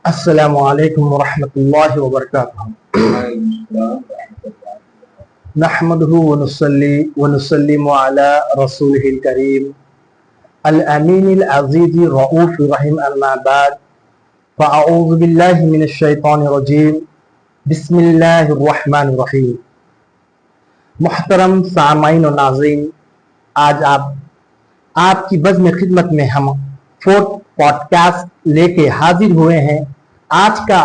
السلام علیکم ورحمۃ اللہ وبرکاتہ۔ نحمده ونصلي ونسلم على رسوله الكريم الامین العزیز الرؤوف الرحیم، اما بعد فاعوذ باللہ من الشیطان الرجیم، بسم اللہ الرحمن الرحیم۔ محترم سامعین و ناظرین، آج آپ کی بزم خدمت میں ہم فورتھ پوڈ کاسٹ لے کے حاضر ہوئے ہیں۔ آج کا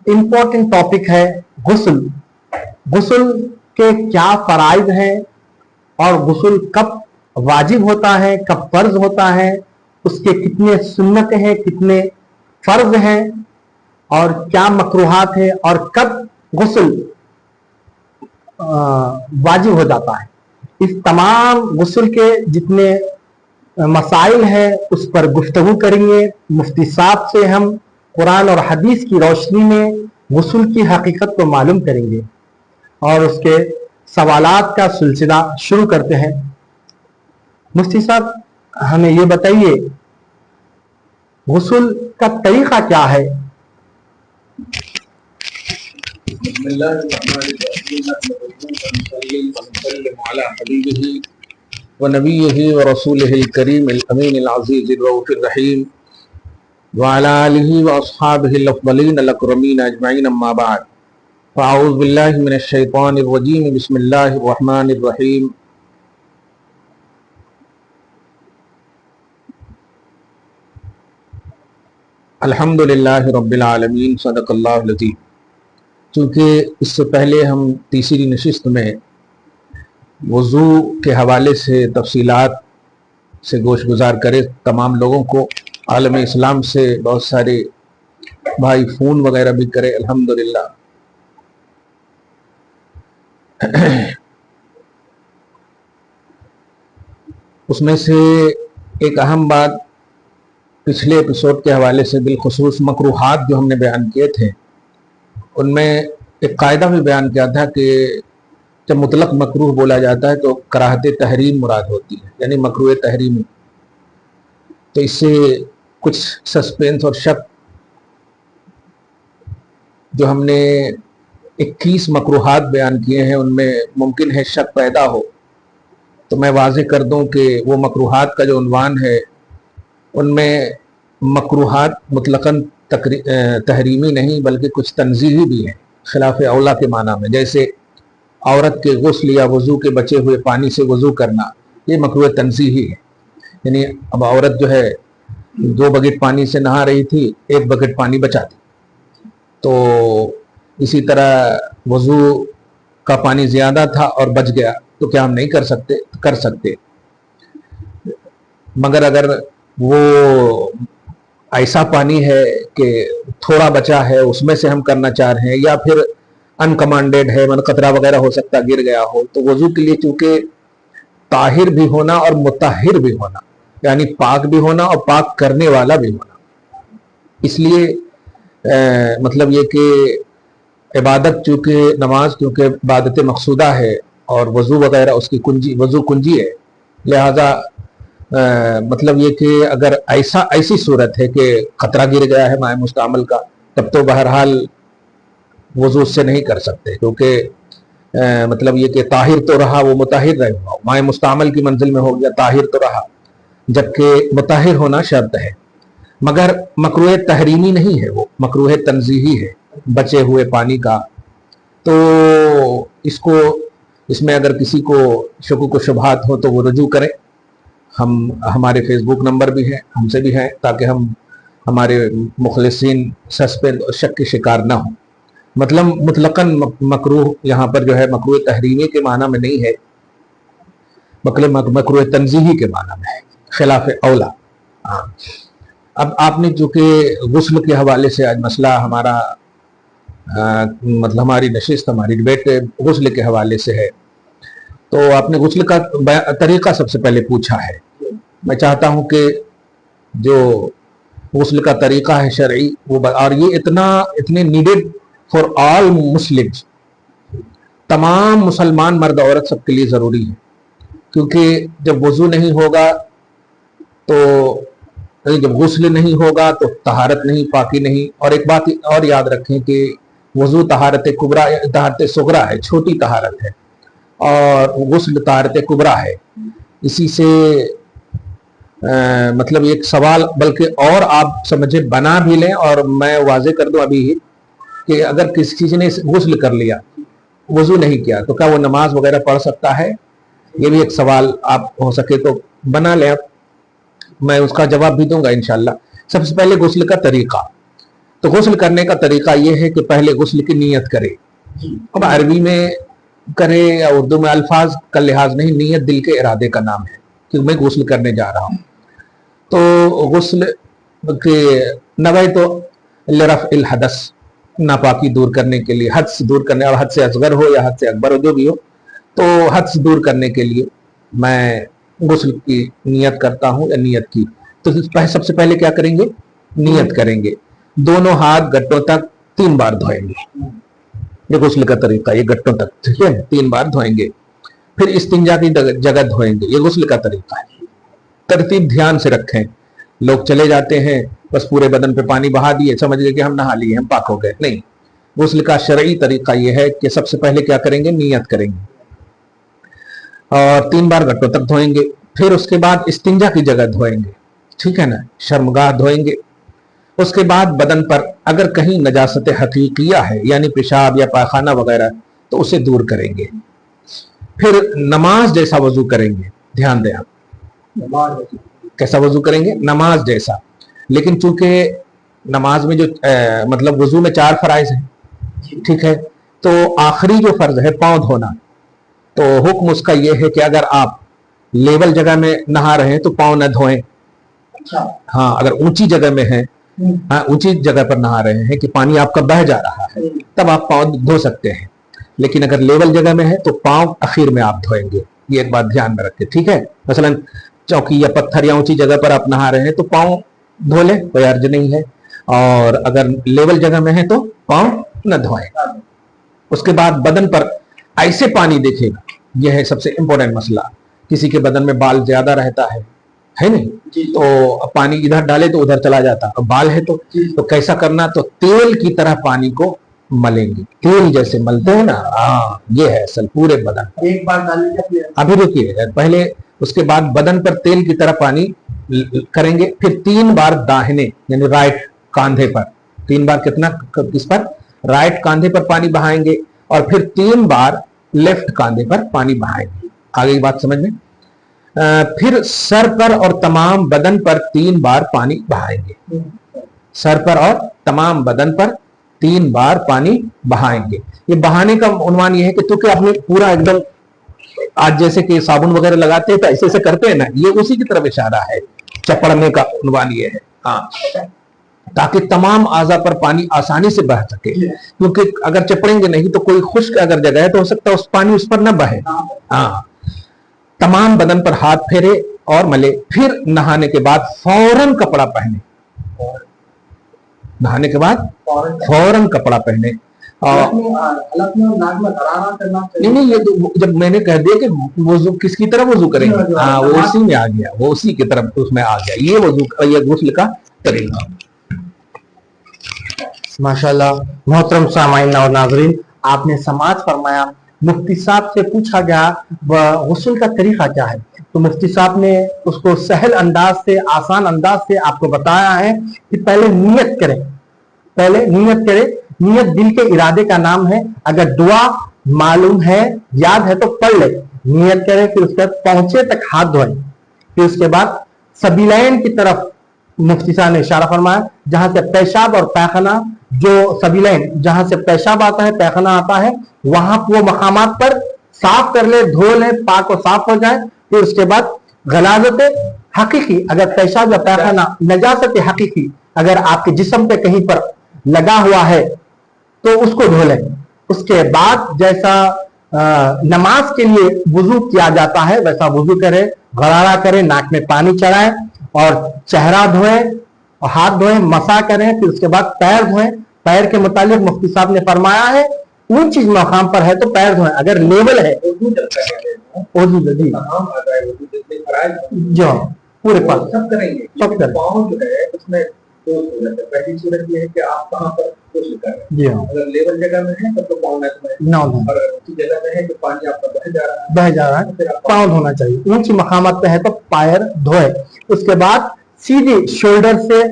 امپورٹنٹ ٹاپک ہے غسل۔ غسل کے کیا فرائض ہیں اور غسل کب واجب ہوتا ہے، کب فرض ہوتا ہے، اس کے کتنے سنت ہیں، کتنے فرض ہیں، اور کیا مکروہات ہیں، اور کب غسل واجب ہو جاتا ہے۔ اس تمام غسل کے جتنے مسائل ہیں اس پر گفتگو کریں گے۔ مفتی صاحب سے ہم قرآن اور حدیث کی روشنی میں غسل کی حقیقت کو معلوم کریں گے اور اس کے سوالات کا سلسلہ شروع کرتے ہیں۔ مفتی صاحب، ہمیں یہ بتائیے غسل کا طریقہ کیا ہے؟ بسم اللہ الرحمن الرحیم، نحمده ونصلي على حبیبہ ونبیہ ورسولہ الکریم الامین العزیز الرؤوف الرحیم وعلى آلہ واصحابہ الافضلین الاکرمین اجمعین، اما بعد فاعوذ باللہ من الشیطان الرجیم، بسم اللہ الرحمن الرحیم۔ الحمدللہ رب العالمین، صدق اللہ العظیم۔ چونکہ اس سے پہلے ہم تیسری نشست میں وضو کے حوالے سے تفصیلات سے گوش گزار کرے، تمام لوگوں کو عالم اسلام سے بہت سارے بھائی فون وغیرہ بھی کرے، الحمدللہ۔ اس میں سے ایک اہم بات پچھلے ایپیسوڈ کے حوالے سے بالخصوص مکروہات جو ہم نے بیان کیے تھے، ان میں ایک قاعدہ بھی بیان کیا تھا کہ جب مطلق مکروہ بولا جاتا ہے تو کراہت تحریم مراد ہوتی ہے، یعنی مکروہ تحریمی۔ تو اس سے کچھ سسپینس اور شک، جو ہم نے 21 مکروہات بیان کیے ہیں ان میں ممکن ہے شک پیدا ہو، تو میں واضح کر دوں کہ وہ مکروہات کا جو عنوان ہے ان میں مکروہات مطلقاً تحریمی نہیں بلکہ کچھ تنزیہی بھی ہیں، خلاف اولا کے معنی میں۔ جیسے عورت کے غسل یا وضو کے بچے ہوئے پانی سے وضو کرنا، یہ مکروہ تنزیہی ہے۔ یعنی اب عورت جو ہے 2 بکیٹ پانی سے نہا رہی تھی، 1 بکیٹ پانی بچا دی، تو اسی طرح وضو کا پانی زیادہ تھا اور بچ گیا تو کیا ہم نہیں کر سکتے؟ مگر اگر وہ ایسا پانی ہے کہ تھوڑا بچا ہے، اس میں سے ہم کرنا چاہ رہے ہیں، یا پھر انکمانڈیڈ ہے، قطرہ وغیرہ ہو سکتا گر گیا ہو، تو وضو کے لیے چونکہ طاہر بھی ہونا اور مطہر بھی ہونا، یعنی پاک بھی ہونا اور پاک کرنے والا بھی ہونا، اس لیے مطلب یہ کہ عبادت چونکہ نماز کیونکہ عبادت مقصودہ ہے اور وضو وغیرہ اس کی وضو کنجی ہے، لہذا مطلب یہ کہ اگر ایسی صورت ہے کہ قطرہ گر گیا ہے مائع مستعمل کا، تب تو بہرحال وضو اس سے نہیں کر سکتے، کیونکہ مطلب یہ کہ طاہر تو رہا، وہ مطہر نہیں ہوا، مائع مستعمل کی منزل میں ہو گیا، طاہر تو رہا، جبکہ مطہر ہونا شرط ہے۔ مگر مکروہ تحریمی نہیں ہے، وہ مکروہ تنزیہی ہے بچے ہوئے پانی کا۔ تو اس میں اگر کسی کو شکوک و شبہات ہو تو وہ رجوع کرے، ہمارے فیس بک نمبر بھی ہے، ہم سے بھی ہے، تاکہ ہمارے مخلصین سسپینس اور شک کے شکار نہ ہوں۔ مطلب مطلقاً مکروہ یہاں پر جو ہے مکروہ تحریمی کے معنی میں نہیں ہے، مکروہ تنزیہی کے معنی میں ہے، خلاف اولا۔ اب آپ نے چونکہ غسل کے حوالے سے آج مسئلہ ہمارا مطلب ہماری نشست، ہماری ڈیبیٹ غسل کے حوالے سے ہے، تو آپ نے غسل کا طریقہ سب سے پہلے پوچھا ہے۔ میں چاہتا ہوں کہ جو غسل کا طریقہ ہے شرعی، اور یہ اتنے نیڈڈ فار آل مسلمز، تمام مسلمان مرد عورت سب کے لیے ضروری ہے، کیونکہ جب وضو نہیں ہوگا تو जब गुस्ल नहीं होगा तो तहारत नहीं, पाकी नहीं। और एक बात और याद रखें कि वजू तहारत कुबरा, तहारत सुगरा है, छोटी तहारत है, और गुस्ल तहारत कुबरा है। इसी से मतलब एक सवाल, बल्कि और आप समझे बना भी लें, और मैं वाजे कर दूं अभी ही कि अगर किसी ने गुस्ल कर लिया, वजू नहीं किया, तो क्या वो नमाज वगैरह पढ़ सकता है? ये भी एक सवाल आप हो सके तो बना लें, मैं उसका जवाब भी दूंगा इंशाल्लाह। सबसे पहले गुस्ल का तरीका, तो गुस्ल करने का तरीका ये है कि पहले गुस्ल की नियत करे। अब अरबी में करे या उर्दू में अल्फाज का लिहाज नहीं, नियत दिल के इरादे का नाम है कि मैं गुस्ल करने जा रहा हूँ। तो गुस्ल के नवे तो लरफ़ हदस, नापाकी दूर करने के लिए, हद से दूर करने, और हद से असगर हो या हद से अकबर हो, जो भी हो, तो हद से दूर करने के लिए मैं गुस्ल की नियत करता हूँ या नियत की। तो सबसे पहले क्या करेंगे? नियत करेंगे। दोनों हाथ गट्टों तक 3 बार धोएंगे। ये गुस्ल का तरीका, ये गट्टों तक, ठीक है, 3 बार धोएंगे। फिर इस्तिंजा की जगह धोएंगे। ये गुस्ल का तरीका है। तरतीब ध्यान से रखें। लोग चले जाते हैं, बस पूरे बदन पे पानी बहा दिए, समझ गए कि हम नहा लिए, हम पाक हो गए। नहीं, गुस्ल का शरई तरीका यह है कि सबसे पहले क्या करेंगे? नियत करेंगे और 3 बार गट्टों तक धोएंगे। फिर उसके बाद इस्तिंजा की जगह धोएंगे, ठीक है ना, शर्मगाह धोएंगे। उसके बाद बदन पर अगर कहीं नजासत हकीकिया है, यानी पेशाब या पायखाना वगैरह, तो उसे दूर करेंगे। फिर नमाज जैसा वजू करेंगे। ध्यान दें आप, कैसा वजू करेंगे? नमाज जैसा। लेकिन चूंकि नमाज में जो मतलब वजू में 4 फराइज हैं, ठीक है, तो आखिरी जो फर्ज है पांव धोना, तो हुक्म उसका यह है कि अगर आप लेवल जगह में नहा रहे हैं तो पांव न धोएं। हाँ, अगर ऊंची जगह में है, हाँ, ऊंची जगह पर नहा रहे हैं कि पानी आपका बह जा रहा है, तब आप पांव धो सकते हैं। लेकिन अगर लेवल जगह में है तो पांव आखिर में आप धोएंगे। ये एक बात ध्यान में रखें, ठीक है। मसलन चौकी या पत्थर या ऊंची जगह पर आप नहा रहे हैं तो पांव धो लें, कोई अर्ज नहीं है। और अगर लेवल जगह में है तो पांव न धोएं। उसके बाद बदन पर ऐसे पानी देखेगा, यह है सबसे इंपॉर्टेंट मसला। किसी के बदन में बाल ज्यादा रहता है नहीं, तो पानी इधर डाले तो उधर चला जाता, और बाल है तो कैसा करना? तो तेल की तरह पानी को मलेंगे, तेल जैसे मलते हैं ना। हाँ, ये है असल पूरे बदन। एक बार डालेंगे, अभी रुकिए पहले। उसके बाद बदन पर तेल की तरह पानी करेंगे। फिर 3 बार दाहिने यानी राइट कांधे पर, 3 बार कितना? किस पर? राइट कांधे पर पानी बहाएंगे। और फिर 3 बार लेफ्ट कांधे पर पानी बहाएंगे। आगे की बात समझ में। फिर सर पर और तमाम बदन पर 3 बार पानी बहाएंगे। सर पर और तमाम बदन पर 3 बार पानी बहाएंगे। ये बहाने का उन्वान ये है कि तो क्या आपने पूरा एकदम, आज जैसे कि साबुन वगैरह लगाते हैं तो ऐसे ऐसे करते हैं ना, ये उसी की तरफ इशारा है। चपड़ने का उन्वान ये है, हाँ, ताकि तमाम आज़ा पर पानी आसानी से बह सके। क्योंकि अगर चपड़ेंगे नहीं तो कोई खुश्क अगर जगह है तो हो सकता है उस पानी उस पर न बहे। हाँ, तमाम बदन पर हाथ फेरे और मले। फिर नहाने के बाद फौरन कपड़ा पहने। नहाने के बाद फौरन कपड़ा पहने। नहीं, ये तो जब मैंने कह दिया कि वजू किसकी तरफ वजू करेंगे, हाँ, वो उसी में आ गया, वो उसी की तरफ उसमें आ गया। ये वजू, ये गुस्ल का तरीका। माशाल्लाह। मोहतरम सामाईन और नाजरीन, आपने समाज फरमाया, मुफ्ती साहब से पूछा गया गुस्ल का तरीका क्या है, तो मुफ्ती साहब ने उसको सहल अंदाज से, आसान अंदाज से आपको बताया है कि पहले नियत करें। पहले नियत करें। नियत दिल के इरादे का नाम है। अगर दुआ मालूम है, याद है तो पढ़ ले, नियत करें। फिर उसके बाद पहुंचे तक हाथ धोएं। फिर उसके बाद सबीलैन की तरफ मुफ्ती साहब ने इशारा फरमाया, जहां से पेशाब और पैखाना, जो सबीलैन जहां से पेशाब आता है, पैखाना आता है, वहां वो मकामात पर साफ कर ले, धो ले, पाक और साफ हो जाए। फिर उसके बाद गलाजत हकीकी, अगर पेशाब या पैखाना नजासत हकीकी अगर आपके जिस्म पे कहीं पर लगा हुआ है तो उसको धो लें। उसके बाद जैसा नमाज के लिए वुजू किया जाता है वैसा वुजू करें, गरारा करें, नाक में पानी चढ़ाएं और चेहरा धोएं और हाथ धोएं, मसा करें। फिर उसके बाद पैर धोएं। पैर के मुतालिक मुफ्ती साहब ने फरमाया है ऊंची मकाम पर है तो पैर धोएं। अगर लेवल है जो पूरे पर सब करेंगे। सब करें। पाँव जो है उसमें दो सूरत है। पहली सूरत ये है कि आप कहाँ पर गुस्ल कर रहे हैं। जी हाँ, अगर लेवल जगह में है तब तो पाँव ना धोना, और ऊंची जगह में है कि पानी आपका बह जा रहा है, बह जा रहा है, फिर आप पाँव धोना चाहिए। ऊंची मकामत पे है तो पैर धोए। उसके बाद सीधे शोल्डर से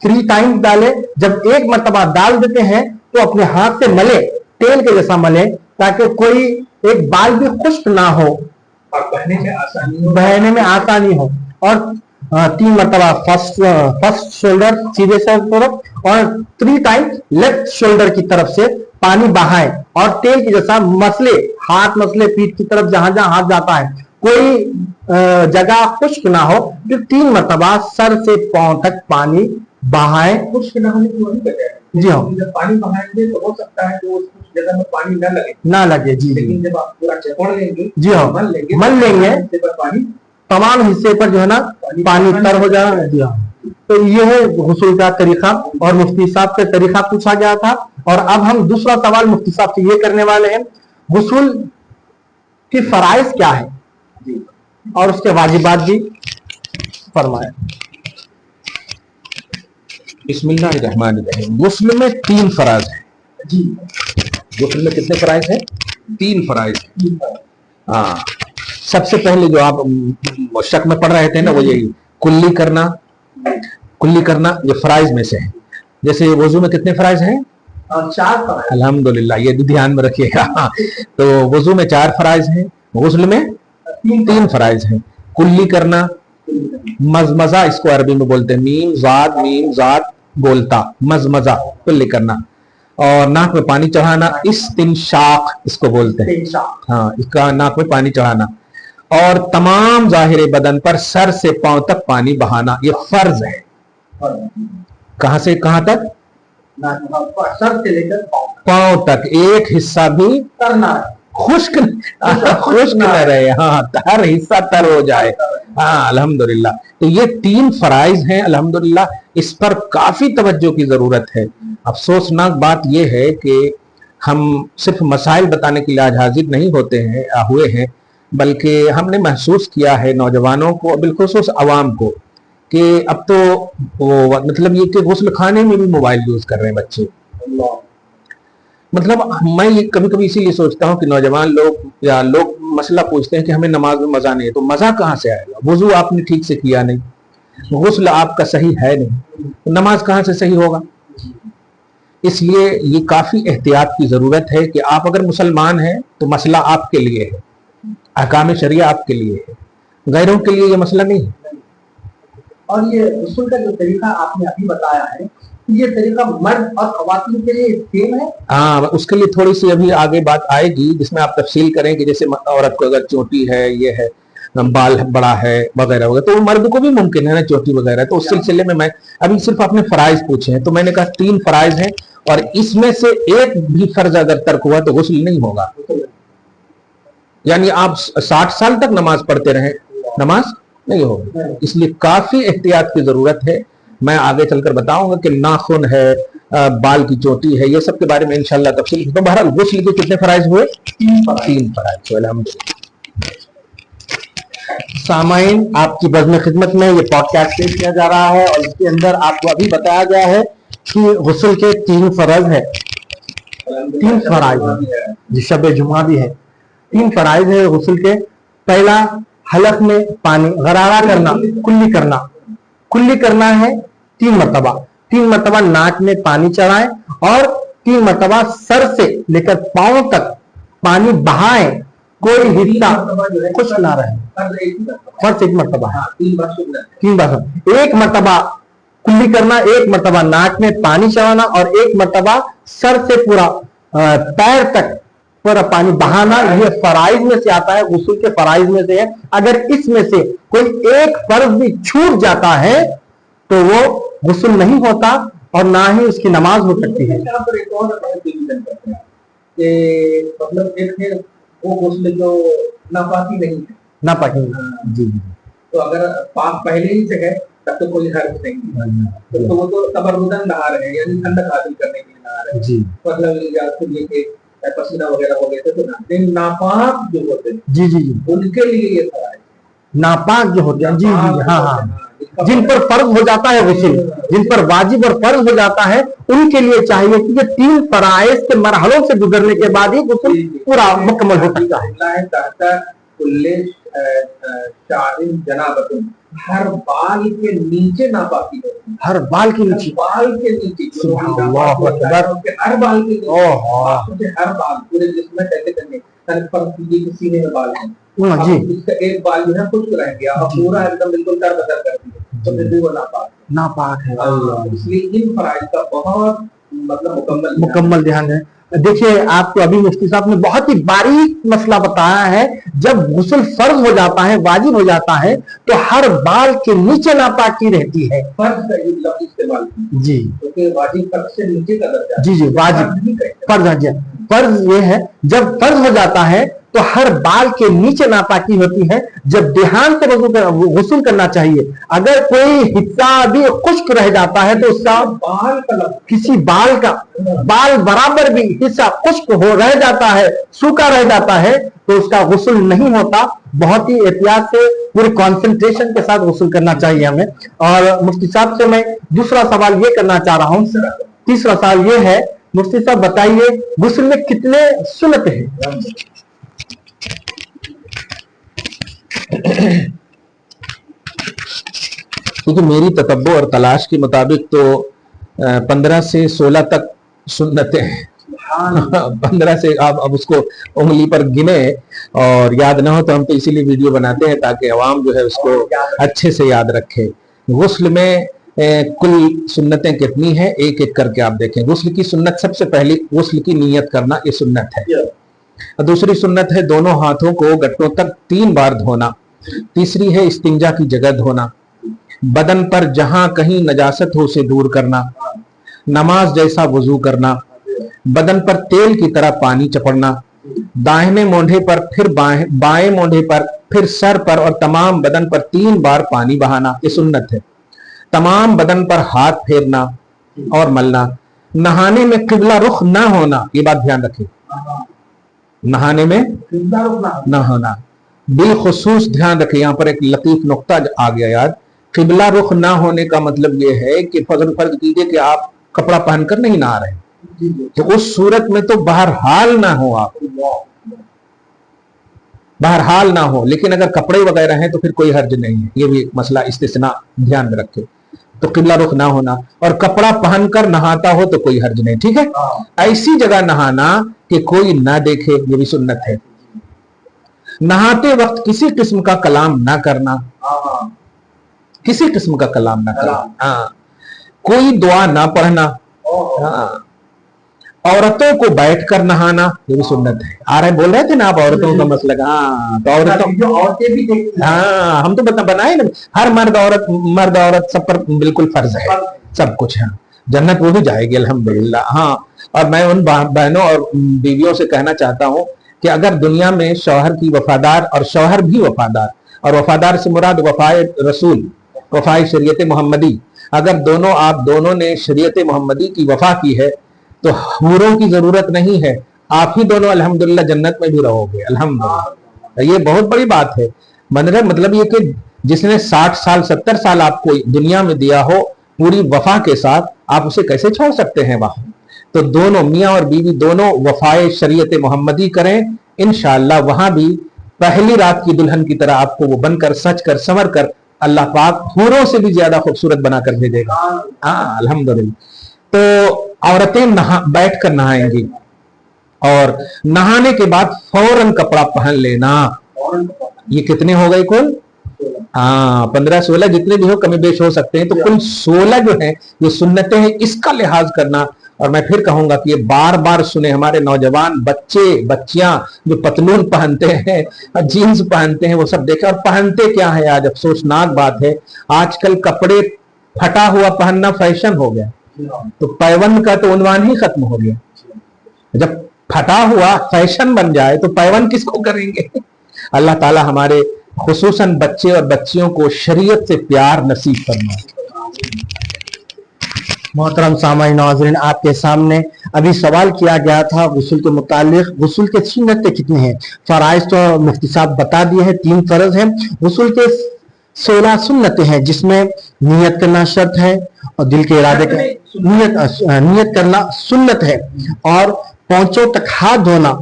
3 टाइम्स डाले। जब एक मर्तबा डाल देते हैं तो अपने हाथ से मले, तेल के जैसा मले, ताकि कोई एक बाल भी खुश्क ना हो और बहने में आसानी हो, बहने में आसानी हो। और 3 मर्तबा फर्स्ट शोल्डर सीधे सर तरफ और 3 टाइम्स लेफ्ट शोल्डर की तरफ से पानी बहाए और तेल की जैसा मसले, हाथ मसले पीठ की तरफ, जहां जहां हाथ जाता है कोई जगह खुश्क ना हो। फिर 3 मर्तबा सर से पांव तक पानी बहाए। खुश्क न होने की वही वजह है। जी हाँ, जब पानी बहाएंगे तो हो सकता है कि उस जगह में पानी न लगे, ना लगे। जी जी, लेकिन जब आप पूरा चपड़ लेंगे, जी हाँ, मल लेंगे, मल तो पानी तमाम हिस्से पर जो है ना पानी तर हो जाएगा। जी हाँ, तो ये है गुस्ल का तरीका। और मुफ्ती साहब से तरीका पूछा गया था और अब हम दूसरा सवाल मुफ्ती साहब से ये करने वाले हैं, गुस्ल की फराइज क्या है और उसके वाजिबात भी फरमाए। बिस्मिल्लाहिर्रहमानिर्रहीम। गुस्ल में 3 फराज है जी। गुस्ल में कितने फराइज है? 3 फराइज। हाँ, सबसे पहले जो आप शक में पढ़ रहे थे ना, वो यही कुल्ली करना। कुल्ली करना ये फराइज में से है। जैसे वजू में कितने फराइज हैं? 4 फराइज। अल्हम्दुलिल्लाह, ये भी ध्यान में रखिएगा। तो वजू में 4 फराइज हैं, गुस्ल में 3 फराइज हैं। कुल्ली करना, मजमजा इसको अरबी में बोलते हैं, मीम जाद बोलता, मजमजा कुल्ली करना। और नाक में पानी चढ़ाना, इस्तिंशाक इसको बोलते हैं। हाँ, इसका नाक में पानी चढ़ाना। और तमाम जाहिर बदन पर सर से पांव तक पानी बहाना, ये फर्ज है। कहां से कहां तक? सर से लेकर पांव तक। एक हिस्सा भी करना खुश्क न रहे। हाँ, हर हिस्सा तर हो जाए। हाँ, अल्हम्दुलिल्लाह। तो ये 3 फराइज हैं। अल्हम्दुलिल्लाह, इस पर काफी तवज्जो की जरूरत है। अफसोसनाक बात यह है कि हम सिर्फ मसाइल बताने के लिए आज हाजिर नहीं हुए हैं, बल्कि हमने महसूस किया है नौजवानों को, बिलखुसूस अवाम को, कि अब तो मतलब ये कि गुस्ल खाने में भी मोबाइल यूज कर रहे हैं बच्चे। मतलब मैं ये कभी कभी इसीलिए सोचता हूँ कि नौजवान लोग या लोग मसला पूछते हैं कि हमें नमाज में मजा नहीं है, तो मजा कहाँ से आएगा? वुजू आपने ठीक से किया नहीं, गुस्ल आपका सही है नहीं, तो नमाज कहाँ से सही होगा? इसलिए ये काफी एहतियात की जरूरत है कि आप अगर मुसलमान हैं तो मसला आपके लिए है, अहकाम शरिया आपके लिए है, गैरों के लिए ये मसला नहीं है। और ये गुस्ल का जो तरीका आपने अभी बताया है, ये तरीका मर्द और खवातीन के लिए सेम है? हाँ, उसके लिए थोड़ी सी अभी आगे बात आएगी जिसमें आप तफसील करें कि जैसे औरत को अगर चोटी है, ये है, बाल बड़ा है वगैरह वगैरह, तो मर्द को भी मुमकिन है ना चोटी वगैरह। तो उस सिलसिले में मैं अभी सिर्फ अपने फराइज पूछे हैं, तो मैंने कहा 3 फराइज हैं और इसमें से एक भी फर्ज अगर तर्क हुआ तो गुस्ल नहीं होगा। यानी आप 60 साल तक नमाज पढ़ते रहे, नमाज नहीं होगी। इसलिए काफी एहतियात की जरूरत है। मैं आगे चलकर बताऊंगा कि नाखून है, बाल की चोटी है, ये सब के बारे में इंशाल्लाह तफसील। तो बहरहाल गुस्ल के कितने फराइज हुए? 3 फराइज। अल्हम्दुलिल्लाह। सामाइन, आपकी बज़्म खिदमत में ये पॉडकास्ट पेश किया जा रहा है और इसके अंदर आपको अभी बताया गया है कि गुस्ल के 3 फर्ज है, 3 फराइज है, जी शब जुमा भी है। 3 फराइज है गुस्ल के। पहला, हलक में पानी गरारा करना, कुल्ली करना। कुल्ली करना है 3 मरतबा। 3 मरतबा नाक में पानी चढ़ाएं और 3 मरतबा सर से लेकर पांव तक पानी बहाएं, कोई हिस्सा खुश्क ना रहे। फर्ज 1 मरतबा है, 3 बार। 1 मरतबा कुल्ली करना, 1 मरतबा नाक में पानी चढ़ाना और 1 मरतबा सर से पूरा पैर तक पूरा पानी बहाना। ये फराइज में से आता है, गुस्ल के फराइज में से है। अगर इसमें से कोई एक फर्ज भी छूट जाता है तो वो गुस्ल नहीं होता और ना ही उसकी नमाज हो सकती है। मतलब एक वो गुस्ल जो नापाकी नहीं है, नापाकी जी। तो अगर पाक पहले ही से है तब तो कोई हर्ज नहीं, तो वो तो तबर्रुदन नहा रहे हैं, यानी ठंडक हासिल करने के लिए नहा रहे हैं जी। मतलब ये पसीना वगैरह हो गए थे तो नापाक जो होते हैं जी जी जी, उनके लिए ये फराइज। नापाक जो होते हैं, जी जी, हाँ हाँ, जिन पर फर्ज हो जाता है गुस्ल, जिन पर वाजिब और फर्ज हो जाता है, उनके लिए चाहिए कि ये 3 फराइज के मरहलों से गुजरने के बाद ही गुस्ल पूरा मुकम्मल हो सकता है। हर बाल के नीचे नापाकी होती है, हर बाल के नीचे, बाल के नीचे, सुभान अकबर, हर बाल के नीचे, ओह हर बाल पूरे जिस्म में कैसे करने, के सीने में बाल है जी, इसका एक बाल जो है खुश्क रह गया और पूरा एकदम बिल्कुल तर बदर कर दिया, तो फिर भी वो नापाक है। इसलिए इन फराइज का बहुत मतलब मुकम्मल ध्यान है। देखिए, आपको अभी मुफ्ती साहब ने बहुत ही बारीक मसला बताया है। जब गुस्ल फर्ज हो जाता है, वाजिब हो जाता है, तो हर बाल के नीचे नापाकी रहती है। फर्ज का ये लफ्ज इस्तेमाल जी, क्योंकि वाजिब फर्ज से नीचे का दर्जा, जी जी, वाजिब फर्ज ये है, जब फर्ज हो जाता है तो हर बाल के नीचे नापाकी होती है। जब ध्यान से गुस्ल करना चाहिए, अगर कोई हिस्सा भी खुश्क रह जाता है तो उसका बाल का किसी बाल का बाल बराबर भी हिस्सा खुश्क हो रह जाता है, सूखा रह जाता है, तो उसका गुस्ल नहीं होता। बहुत ही एहतियात से, पूरे कंसंट्रेशन के साथ गुस्ल करना चाहिए हमें। और मुफ्ती साहब से मैं दूसरा सवाल ये करना चाह रहा हूँ, तीसरा सवाल ये है, मुफ्ती साहब बताइए, गुस्ल में कितने सुन्नत हैं? क्योंकि मेरी ततब्बो और तलाश के मुताबिक तो 15 से 16 तक सुन्नतें हैं। 15 से आप अब उसको उंगली पर गिने और याद ना हो तो हम तो इसीलिए वीडियो बनाते हैं ताकि अवाम जो है उसको अच्छे से याद रखे। गुस्ल में कुल सुन्नतें कितनी हैं, एक एक करके आप देखें। गुस्ल की सुन्नत, सबसे पहली गुस्ल की नीयत करना, ये सुन्नत है। दूसरी सुन्नत है दोनों हाथों को घुटनों तक 3 बार धोना। तीसरी है इस्तिंजा की जगह धोना। बदन पर जहां कहीं नजासत हो उसे दूर करना। नमाज जैसा वजू करना। बदन पर तेल की तरह पानी चपड़ना। दाहिने मोंढे पर, फिर बाएं मोंढे पर, फिर सर पर और तमाम बदन पर 3 बार पानी बहाना, ये सुन्नत है। तमाम बदन पर हाथ फेरना और मलना। नहाने में किबला रुख ना होना, ये बात ध्यान रखें। नहाने में ना होना, बिलखुसूस ध्यान रखें। यहां पर एक लतीफ नुक्ता आ गया याद। किबला रुख ना होने का मतलब यह है कि फर्ज कीजिए कि आप कपड़ा पहनकर नहीं नहा रहे, तो उस सूरत में तो बहरहाल ना हो, आप बहरहाल ना हो। लेकिन अगर कपड़े वगैरह हैं तो फिर कोई हर्ज नहीं है, ये भी एक मसला इस्तिस्ना ध्यान में रखे। तो किबला रुख ना होना, और कपड़ा पहनकर नहाता हो तो कोई हर्ज नहीं, ठीक है। ऐसी जगह नहाना कि कोई ना देखे, ये भी सुन्नत है। नहाते वक्त किसी किस्म का कलाम ना करना, किसी किस्म का कलाम ना करना। हाँ, कोई दुआ ना पढ़ना। हाँ, औरतों को बैठकर नहाना, ये भी सुन्नत है। आ रहे बोल रहे थे ना आप औरतों का मसला। हाँ, तो औरतें भी, हाँ हम तो बनाए ना, हर मर्द औरत सब पर बिल्कुल फर्ज है, सब कुछ है। जन्नत वो भी जाएगी अल्हम्दुलिल्लाह। हाँ, और मैं उन बहनों और बीवियों से कहना चाहता हूं कि अगर दुनिया में शौहर की वफादार और शौहर भी वफादार, और वफादार से मुराद वफाए रसूल, वफाए शरीयत मोहम्मदी, अगर दोनों आप दोनों ने शरीयत मोहम्मदी की वफा की है तो हूरों की जरूरत नहीं है, आप ही दोनों अल्हम्दुलिल्लाह जन्नत में भी रहोगे अल्हम्दुलिल्लाह। ये बहुत बड़ी बात है। मतलब ये कि जिसने 60 साल 70 साल आपको दुनिया में दिया हो पूरी वफा के साथ, आप उसे कैसे छोड़ सकते हैं वहां। तो दोनों मियां और बीवी दोनों वफाए शरीयत मोहम्मदी करें, इंशाअल्लाह वहां भी पहली रात की दुल्हन की तरह आपको वो बनकर, सच कर, संवर कर अल्लाह पाक हूरों से भी ज्यादा खूबसूरत बनाकर भेजेगा। हाँ अल्हम्दुलिल्लाह। तो औरतें बैठ कर नहाएंगी, और नहाने के बाद फौरन कपड़ा पहन लेना। ये कितने हो गए कुल? हाँ, 15-16 जितने भी हो, कमी बेश हो सकते हैं, तो कुल 16 जो है ये सुन्नतें हैं, इसका लिहाज करना। और मैं फिर कहूंगा कि ये बार बार सुने हमारे नौजवान बच्चे बच्चियां जो पतलून पहनते हैं और जीन्स पहनते हैं, वो सब देखे। और पहनते क्या है, आज अफसोसनाक बात है, आजकल कपड़े फटा हुआ पहनना फैशन हो गया। तो पैबंद का तो उन्वान ही खत्म हो गया। जब फटा हुआ फैशन बन जाए तो पैबंद किसको करेंगे। अल्लाह ताला हमारे खुसूसन बच्चे और बच्चियों को शरीयत से प्यार नसीब फरमाए। मोहतरम सामाई नाज़रीन, आपके सामने अभी सवाल किया गया था गुस्ल के मुतालिक, गुस्ल के सुन्नतें कितनी हैं। फराइज तो मुफ्ती साहब बता दिए हैं, 3 फर्ज हैं। गुस्ल के 16 सुन्नतें हैं, जिसमें नियत करना शर्त है और दिल के इरादे का नियत करना सुन्नत है, और पांचों तक हाथ धोना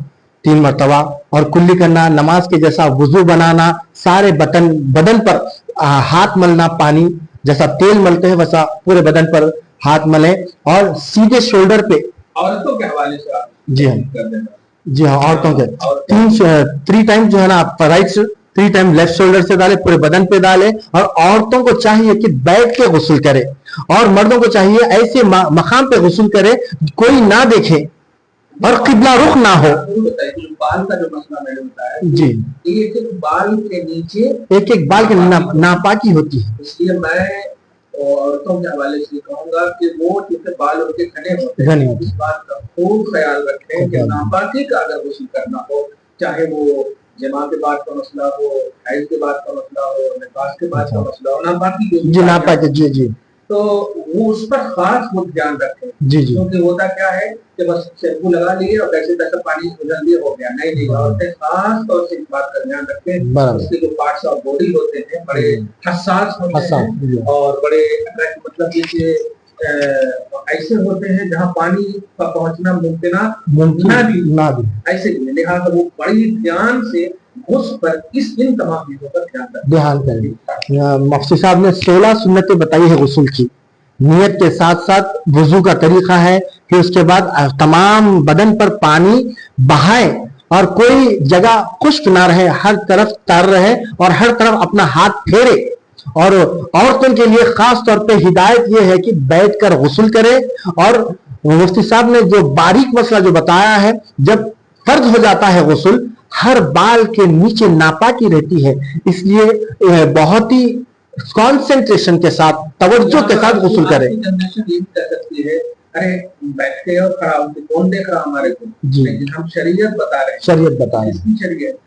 3 मरतबा, और कुल्ली करना, नमाज के जैसा वुजू बनाना, सारे बदन पर हाथ मलना, पानी जैसा तेल मलते हैं वैसा पूरे बदन पर हाथ मले, और सीधे शोल्डर पे। औरतों के हवाले से आप जी हाँ, कर देना। जी हाँ, औरतों के 3 टाइम जो है ना, राइट 3 टाइम लेफ्ट शोल्डर से डाले, पूरे बदन पे डाले। और औरतों को चाहिए कि बैठ के गुस्ल करे, और मर्दों को चाहिए ऐसे मकाम पे गुस्ल करे कोई ना देखे और किबला रुख ना हो। बताइए, बाल का जो मसला मैंने बताया जी, एक बाल के नीचे एक बाल की नापाकी होती है, इसलिए मैं औरतों के हवाले से कहूंगा कि वो जिसके बाल उनके घने होते हैं, इस बात का खूब ख्याल रखें कि नापाकी का अगर गुस्ल करना हो, चाहे वो जमा के बाद का मसला हो, हैज के बाद का मसला हो, निफास के बाद का मसला हो, नापाकी जी जी, तो वो उस पर खास वो ध्यान रखें। जी जी, क्योंकि होता क्या है कि बस शैम्पू लगा लिए और कैसे तैसे पानी उगल दिए, हो गया। नहीं, औरतें खास तौर से इस बात का ध्यान रखें। उसके जो पार्ट्स ऑफ बॉडी होते हैं बड़े हसास होते हैं, और बड़े मतलब जैसे ऐसे होते हैं जहाँ पानी का पहुंचना मुमकिन ना भी ऐसे नहीं। लिहाजा वो बड़ी ध्यान से उस पर इन तमाम चीजों पर ध्यान करें। मुफ्ती साहब ने 16 सुन्नतें बताई है गुस्ल की। नियत के साथ साथ वुजू का तरीका है कि उसके बाद तमाम बदन पर पानी बहाए और कोई जगह खुश्क ना रहे, हर तरफ तर रहे और हर तरफ अपना हाथ फेरे। और औरतों के लिए खास तौर पे हिदायत ये है कि बैठकर गुस्ल करे। और मुफ्ती साहब ने जो बारीक मसला जो बताया है, जब फर्ज हो जाता है गुस्ल, हर बाल के नीचे नापाकी रहती है, इसलिए बहुत ही कॉन्सेंट्रेशन के साथ, तवज्जो के साथ गुस्ल करे। अरे बैठे और खड़ा होकर कौन देख रहा हमारे को, लेकिन हम शरीयत बता रहे हैं। शरीयत बता रहे हैं, शरीयत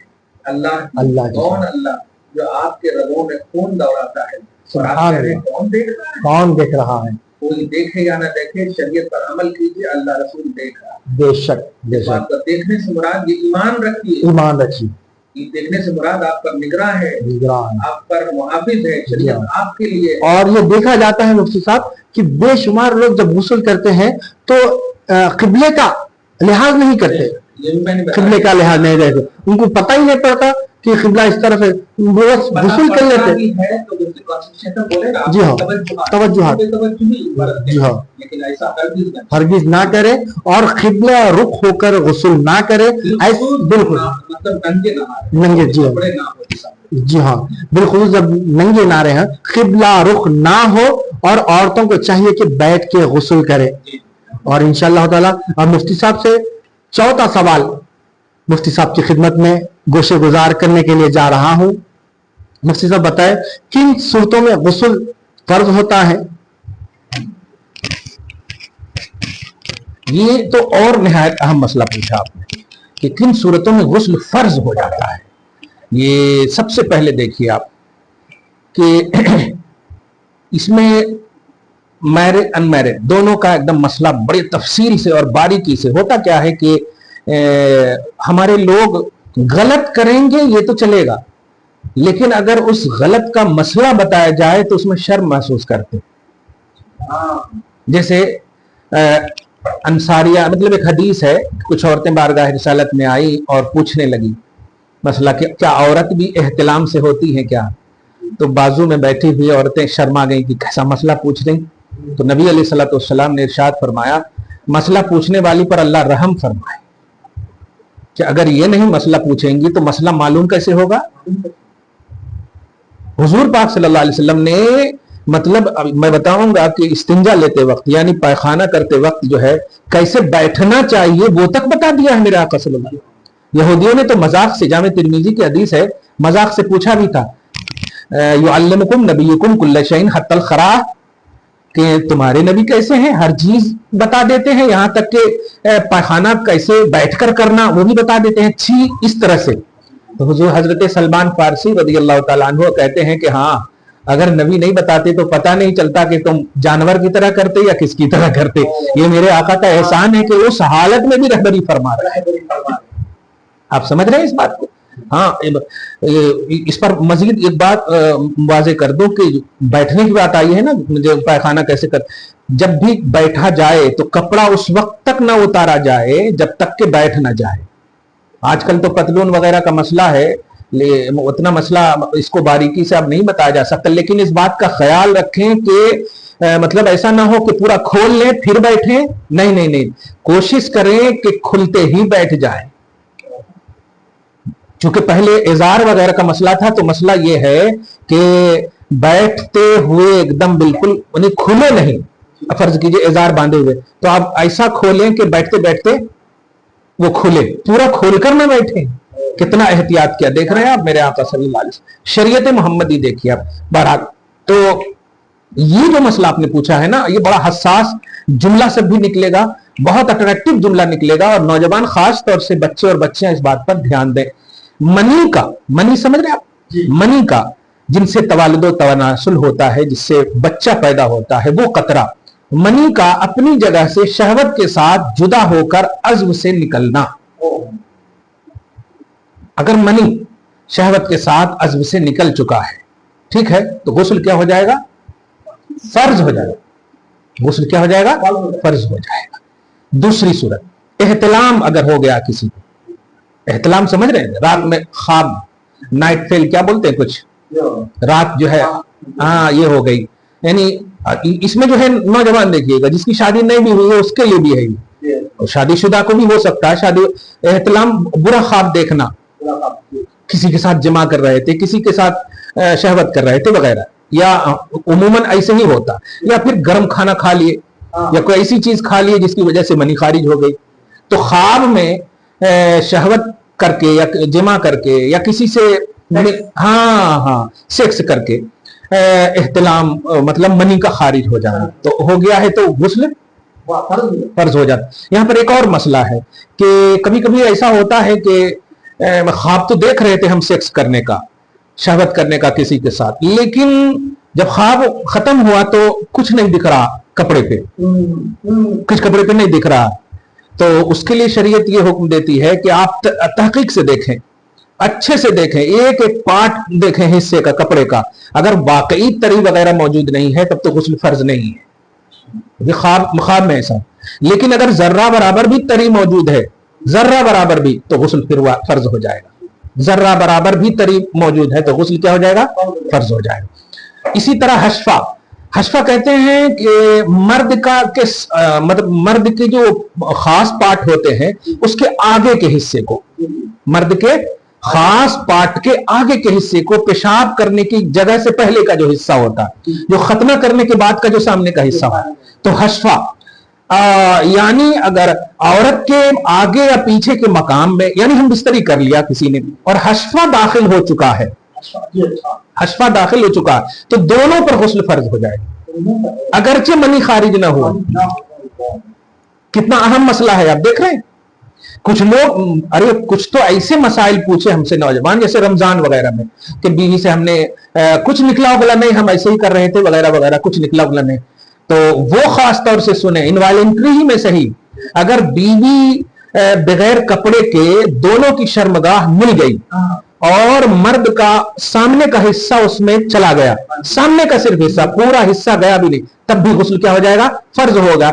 अल्लाह कौन अल्लाह जो आपके रगों में खून दौड़ाता है, और आप कह रहे हैं कौन देख रहा है? कौन देख रहा है? कोई देखे या ना देखे, शरीयत पर अमल कीजिए, अल्लाह रसूल देख रहा है। बेशक बेशक। देखने से मुराद ये ईमान रखिए, ईमान रखिए। देखने से मुराद आप पर निगरान है, आप पर मुहाफिज है, शरीयत आपके लिए। और ये देखा जाता है मुफ्ती साहब कि बेशुमार लोग जब गुस्ल करते हैं तो किबले का लिहाज नहीं करते, किबले का लिहाज नहीं करते, उनको पता ही नहीं पड़ता कि किबला इस तरफ है, बस गुस्ल कर लेते हैं। जी हाँ, तवज्जुहात, जी हाँ, लेकिन ऐसा हरगिज ना करे और किबला रुख होकर गुस्ल ना करे। ऐसे बिल्कुल मतलब नंगे, जी हाँ, जी हाँ, बिल्कुल जब नंगे ना रहे, किबला रुख ना हो। और औरतों को चाहिए कि बैठ के गुस्ल करे। और इंशाअल्लाह ताला अब मुफ्ती साहब से चौथा सवाल मुफ्ती साहब की खिदमत में गोशे गुजार करने के लिए जा रहा हूं। मुफ्ती साहब बताएं किन सूरतों में गुस्ल फर्ज होता है? ये तो और निहायत अहम मसला पूछा आपने कि किन सूरतों में गुस्ल फर्ज हो जाता है। ये सबसे पहले देखिए आप कि इसमें मैरिड अनमैरिड दोनों का एकदम मसला बड़ी तफसील से और बारीकी से। होता क्या है कि हमारे लोग गलत करेंगे ये तो चलेगा, लेकिन अगर उस गलत का मसला बताया जाए तो उसमें शर्म महसूस करते। जैसे अंसारिया, मतलब एक हदीस है, कुछ औरतें बारगाह रिसालत में आई और पूछने लगी मसला कि क्या औरत भी एहतिलाम से होती है क्या? तो बाजू में बैठी हुई औरतें शर्मा गई कि कैसा मसला पूछ रही। तो नबी अलैहिस्सलातु वस्सलाम ने इरशाद फरमाया, मसला पूछने वाली पर अल्लाह रहम फरमाए कि अगर ये नहीं मसला पूछेंगी तो मसला मालूम कैसे होगा। हुजूर पाक सल्लल्लाहु अलैहि वसल्लम ने, मतलब मैं बताऊंगा कि इस्तिंजा लेते वक्त यानी पायखाना करते वक्त जो है कैसे बैठना चाहिए वो तक बता दिया है मेरे आका सल्लल्लाहु अलैहि वसल्लम। यहूदियों ने तो मजाक से, जामे तिरमिजी की हदीस है, मजाक से पूछा भी था, युअल्लिमुकुम नबियुकुम कुल्ल शैइन हत्तल खरा, कि तुम्हारे नबी कैसे हैं, हर चीज बता देते हैं, यहाँ तक कि पायखाना कैसे बैठकर करना वो भी बता देते हैं, छी इस तरह से। तो हुजूर हजरत सलमान फारसी रज़ियल्लाहु ताला अन्हु कहते हैं कि हाँ, اگر نبی نہیں بتاتے تو پتہ نہیں چلتا کہ تم جانور کی طرح کرتے یا کس کی طرح کرتے. یہ میرے آقا کا احسان ہے کہ اس حالت میں بھی رہبری فرما رہا ہے. آپ سمجھ رہے ہیں اس بات کو؟ ہاں اس پر مزید ایک بات واضح کر دو کہ بیٹھنے کی بات آئی ہے نا, جو پائخانہ کیسے کر, جب بھی بیٹھا جائے تو کپڑا اس وقت تک نہ اتارا جائے جب تک کہ بیٹھ نہ جائے. آج کل تو پتلون وغیرہ کا مسئلہ ہے, اتنا مسئلہ اس کو باریکی سے اب نہیں بتایا جا سکتا, لیکن اس بات کا خیال رکھیں کہ مطلب ایسا نہ ہو کہ پورا کھول لیں پھر بیٹھیں. نہیں, کوشش کریں کہ کھلتے ہی بیٹھ جائیں. چونکہ پہلے ازار وغیرہ کا مسئلہ تھا, تو مسئلہ یہ ہے کہ بیٹھتے ہوئے ایک دم بالکل انہیں کھلے نہیں. فرض کیجئے ازار باندھے ہوئے, تو آپ ایسا کھولیں کہ بیٹھتے بیٹھتے وہ کھلے, پورا کھول کر نہ بیٹھیں. کتنا احتیاط کیا, دیکھ رہے ہیں آپ میرے آقا صلی اللہ علیہ وسلم, شریعت محمدی دیکھیے آپ. بہرحال تو یہ جو مسئلہ آپ نے پوچھا ہے نا, یہ بڑا حساس جملہ سب بھی نکلے گا, بہت اٹریکٹیو جملہ نکلے گا, اور نوجوان خاص طور سے بچے اور بچیاں اس بات پر دھیان دیں. منی کا, منی سمجھ رہے آپ, منی کا جن سے توالد و تناسل ہوتا ہے, جس سے بچہ پیدا ہوتا ہے, وہ قطرہ منی کا اپنی جگہ سے شہوت کے ساتھ جدا ہو کر عضو سے نکلنا. اگر منی شہوت کے ساتھ عضو سے نکل چکا ہے, ٹھیک ہے, تو غسل کیا ہو جائے گا؟ فرض ہو جائے گا. غسل کیا ہو جائے گا؟ فرض ہو جائے گا. دوسری صورت, احتلام اگر ہو گیا کسی کو, احتلام سمجھ رہے ہیں, رات میں خواب, نائٹ فیل کیا بولتے ہیں کچھ, رات جو ہے, ہاں یہ ہو گئی. یعنی اس میں جو ہے نوجوان دیکھیے گا, جس کی شادی نہیں بھی ہوئی ہے اس کے لیے بھی ہے, اور شادی شدہ کو بھی ہو سکتا ہے شادی. احتلام برا خواب دیکھنا, کسی کے ساتھ جمع کر رہے تھے, کسی کے ساتھ شہوت کر رہے تھے وغیرہ, یا عموماً ایسے ہی ہوتا, یا پھر گرم کھانا کھا لیے, یا کوئی ایسی چیز کھا لیے جس کی وجہ سے منی خارج ہو گئی. تو خواب میں شہوت کر کے یا جمع کر کے یا کسی سے ہاں سیکس کر کے احتلام مطلب منی کا خارج ہو جانا تو ہو گیا ہے, تو غسل فرض ہو جاتا. یہاں پر ایک اور مسئلہ ہے کہ کبھی کبھی ایسا ہوتا ہے کہ خواب تو دیکھ رہے تھے ہم سیکس کرنے کا, شہوت کرنے کا کسی کے ساتھ, لیکن جب خواب ختم ہوا تو کچھ نہیں دکھ رہا کپڑے پہ, کچھ کپڑے پہ نہیں دکھ رہا, تو اس کے لیے شریعت یہ حکم دیتی ہے کہ آپ تحقیق سے دیکھیں, اچھے سے دیکھیں, ایک ایک پارٹ دیکھیں حصے کا کپڑے کا. اگر واقعی تری وغیرہ موجود نہیں ہے تب تو غسل فرض نہیں ہے, خواب میں ایسا. لیکن اگر ذرہ برابر بھی تری موجود ہے, ذرہ برابر بھی, تو غسل پھر فرض ہو جائے گا. ذرہ برابر بھی تری موجود ہے تو غسل کیا ہو جائے گا؟ فرض ہو جائے گا. اسی طرح حشفہ کہتے ہیں کہ مرد کا مطلب مرد کے جو خاص پارٹ ہوتے ہیں اس کے آگے کے حصے کو, مرد کے خاص پارٹ کے آگے کے حصے کو, پیشاب کرنے کی جگہ سے پہلے کا جو حصہ ہوتا ہے, جو ختنہ کرنے کے بعد کا جو سامنے کا حصہ ہوتا ہے, تو حشفہ یعنی اگر عورت کے آگے یا پیچھے کے مقام میں, یعنی ہم بستری کر لیا کسی نے اور حشفہ داخل ہو چکا ہے, حشفہ داخل ہو چکا ہے, تو دونوں پر غسل فرض ہو جائے گا اگرچہ منی خارج نہ ہو. کتنا اہم مسئلہ ہے آپ دیکھ رہے ہیں. کچھ لوگ, ارے کچھ تو ایسے مسائل پوچھے ہم سے نوجوان, جیسے رمضان وغیرہ میں کہ بیوی سے ہم نے کچھ نکلا بلا نہیں, ہم ایسے ہی کر رہے تھے وغیرہ وغیرہ, کچھ نکلا بلا نہیں, تو وہ خاص طور سے سنیں, انوالنٹری ہی میں صحیح, اگر بیوی بغیر کپڑے کے دونوں کی شرمگاہ مل گئی اور مرد کا سامنے کا حصہ اس میں چلا گیا, سامنے کا صرف حصہ, پورا حصہ گیا بھی نہیں, تب بھی غسل کیا ہو جائے گا؟ فرض ہوگا.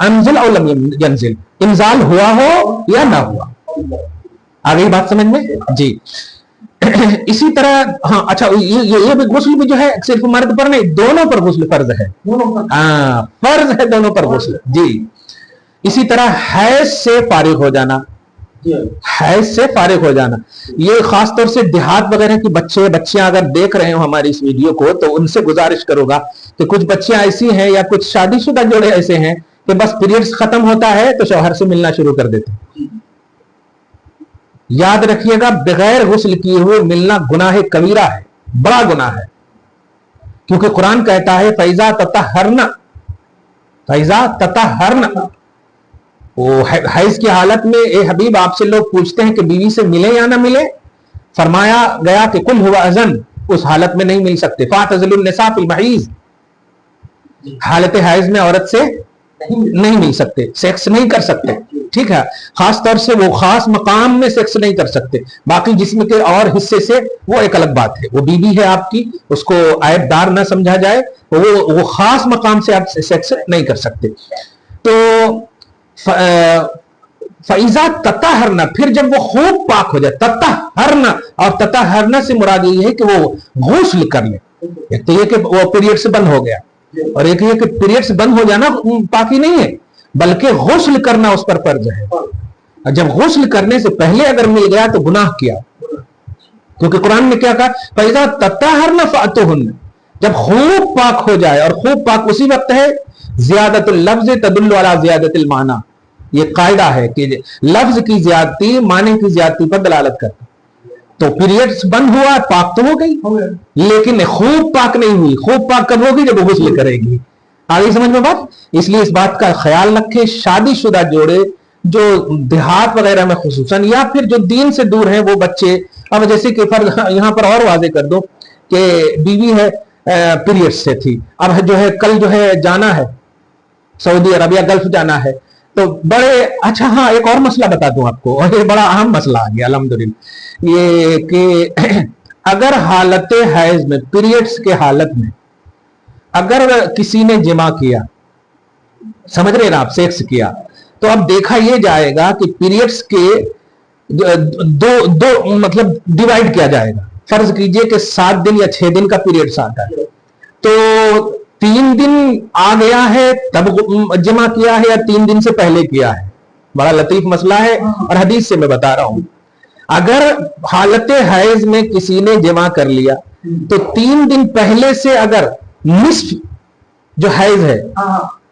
انزل او لم ینزل, انزال ہوا ہو یا نہ ہوا. آ گئی بات سمجھ میں جی. اسی طرح ہاں اچھا, یہ بھی غسل بھی جو ہے صرف مرد پر نہیں, دونوں پر غسل فرض ہے, ہاں فرض ہے دونوں پر غسل جی. اسی طرح حیض سے فارغ ہو جانا, حیض سے فارغ ہو جانا, یہ خاص طور سے دیہات وغیرہ کی بچیاں اگر دیکھ رہے ہو ہماری اس ویڈیو کو, تو ان سے گزارش کروں گا کہ کچھ بچیاں ایسی ہیں یا کچھ شادی شدہ جوڑے ایسے ہیں کہ بس پیریڈز ختم ہوتا ہے تو شوہر سے ملنا شروع کر دیتے ہیں. یاد رکھیے گا, بغیر غسل کیے ہوئے ملنا گناہ کبیرہ ہے, بڑا گناہ ہے, کیونکہ قرآن کہتا ہے فَإِذَا تَطَهَّرْنَ, فَإِذَا تَطَهَّرْنَ. وہ حیض کی حالت میں اے حبیب آپ سے لوگ پوچھتے ہیں کہ بیوی سے ملے یا نہ ملے, فرمایا گیا کہ کل ہوا اذن, उस हालत में नहीं मिल सकते। फातज़िलुन निसा फिल महीज़, हालत हैज में औरत से नहीं मिल सकते, सेक्स नहीं कर सकते, ठीक है। खास तौर से वो खास मकाम में सेक्स नहीं कर सकते, बाकी जिस्म के और हिस्से से वो एक अलग बात है। वो बीवी है आपकी, उसको ऐबदार ना समझा जाए, वो खास मकाम से आप सेक्स नहीं कर सकते। तो फैजा तताहरना, फिर जब वो खूब पाक हो जाए, तताहरना, और तताहरना से मुराद ये है कि वो गुस्ल कर ले। एक तो ये कि वो पीरियड से बंद हो गया, और एक ये कि पीरियड से बंद हो जाना पाकी नहीं है, बल्कि गुस्ल करना उस पर फर्ज है। और जब गुस्ल करने से पहले अगर मिल गया तो गुनाह किया, क्योंकि कुरान ने क्या कहा, फैजा तताहरना फातुहुन्ना, जब खूब पाक हो जाए, और खूब पाक उसी वक्त है ज़ियादतुल लफ्ज़ तदुल्लु अला ज़ियादतिल माना। ये कायदा है कि लफ्ज की ज्यादती माने की ज्यादती पर दलालत करता। तो पीरियड्स बंद हुआ, पाक तो हो गई, लेकिन खूब पाक नहीं हुई। खूब पाक कब होगी, जब गुस्ल करेगी। आगे समझ में बात। इसलिए इस बात का ख्याल रखें, शादीशुदा जोड़े जो देहात वगैरह में खुसूसन, या फिर जो दीन से दूर हैं वो बच्चे, अब जैसे कि यहां पर और वाजे कर दो कि बीवी है पीरियड्स से थी, अब जो है कल जो है जाना है सऊदी अरब या गल्फ जाना है, तो बड़े अच्छा, हाँ एक और मसला बता दूं आपको, और ये बड़ा अहम मसला आ गया अल्हम्दुलिल्लाह, ये कि अगर हालत हैज में, पीरियड्स के हालत में अगर किसी ने जिमा किया, समझ रहे ना आप, सेक्स किया, तो अब देखा ये जाएगा कि पीरियड्स के दो मतलब डिवाइड किया जाएगा। फर्ज कीजिए कि 7 दिन या 6 दिन का पीरियड्स आता है, तो 3 दिन आ गया है तब जमा किया है, या 3 दिन से पहले किया है। बड़ा लतीफ मसला है, और हदीस से मैं बता रहा हूं। अगर हालत हैज में किसी ने जमा कर लिया, तो 3 दिन पहले से अगर निस्फ जो हैज है,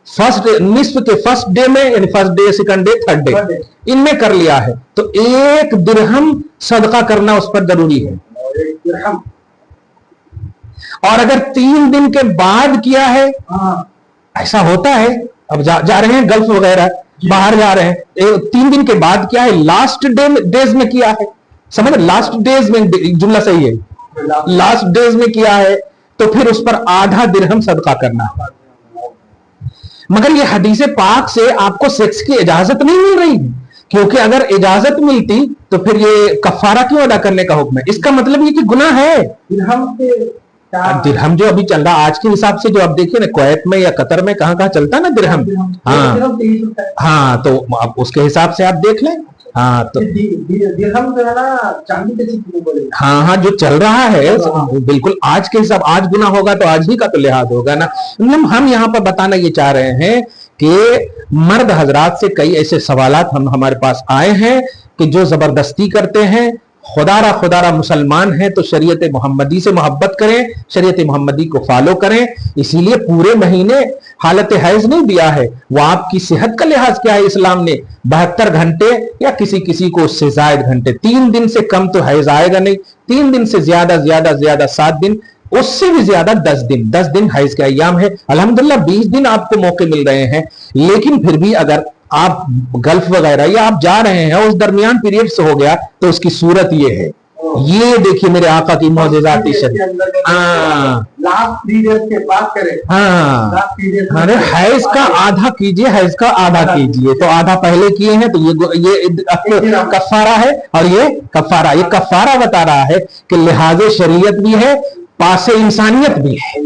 फर्स्ट निस्फ के फर्स्ट डे में, यानी first day, second day, third day, इनमें कर लिया है, तो 1 दिरहम सदका करना उस पर जरूरी है। और अगर 3 दिन के बाद किया है, ऐसा होता है, अब जा रहे हैं गल्फ वगैरह, बाहर जा रहे हैं, 3 दिन के बाद किया है, लास्ट डेज में किया है, समझ, लास्ट डेज में, जुमला सही है, लास्ट डेज में किया है, तो फिर उस पर आधा दिरहम सदका करना है। मगर ये हदीस पाक से आपको सेक्स की इजाजत नहीं मिल रही है, क्योंकि अगर इजाजत मिलती तो फिर ये कफारा क्यों अदा करने का हुक्म है? इसका मतलब ये कि गुनाह है। दिरहम जो अभी चल रहा आज के हिसाब से, जो आप देखिए ना कुवैत में या कतर में कहां है ना दिरहम, हाँ तो आप उसके हिसाब से आप देख लें। हाँ तो दिरहम जो है ना चांदी के सिक्के बोले, हाँ जो चल रहा है बिल्कुल आज के हिसाब, आज गुना होगा तो आज ही का तो लिहाज होगा ना। हम यहाँ पर बताना ये चाह रहे हैं कि मर्द हजरात से कई ऐसे सवालात हमारे पास आए हैं कि जो जबरदस्ती करते हैं। खुदारा मुसलमान हैं तो शरीयत मोहम्मदी से मोहब्बत करें, शरीयत मोहम्मदी को फॉलो करें। इसीलिए पूरे महीने हालत हैज नहीं दिया है, वो आपकी सेहत का लिहाज क्या है, इस्लाम ने 72 घंटे या किसी को उससे ज्यादा घंटे, 3 दिन से कम तो हैज आएगा नहीं, 3 दिन से ज्यादा 7 दिन, उससे भी ज्यादा 10 दिन हैज के अय्याम है। अल्हम्दुलिल्लाह 20 दिन आपको मौके मिल रहे हैं, लेकिन फिर भी अगर आप गल्फ वगैरह या आप जा रहे हैं उस दरमियान पीरियड से हो गया तो उसकी सूरत ये है। ये देखिए मेरे आका की मौजिज़ाती शरीयत, लास्ट पीरियड के बाद करें, अरे हैज का आधा कीजिए, हैज का आधा कीजिए, तो आधा पहले किए हैं तो ये कफारा है, और ये कफारा बता रहा है कि लिहाजे शरीयत भी है, पासे इंसानियत भी है,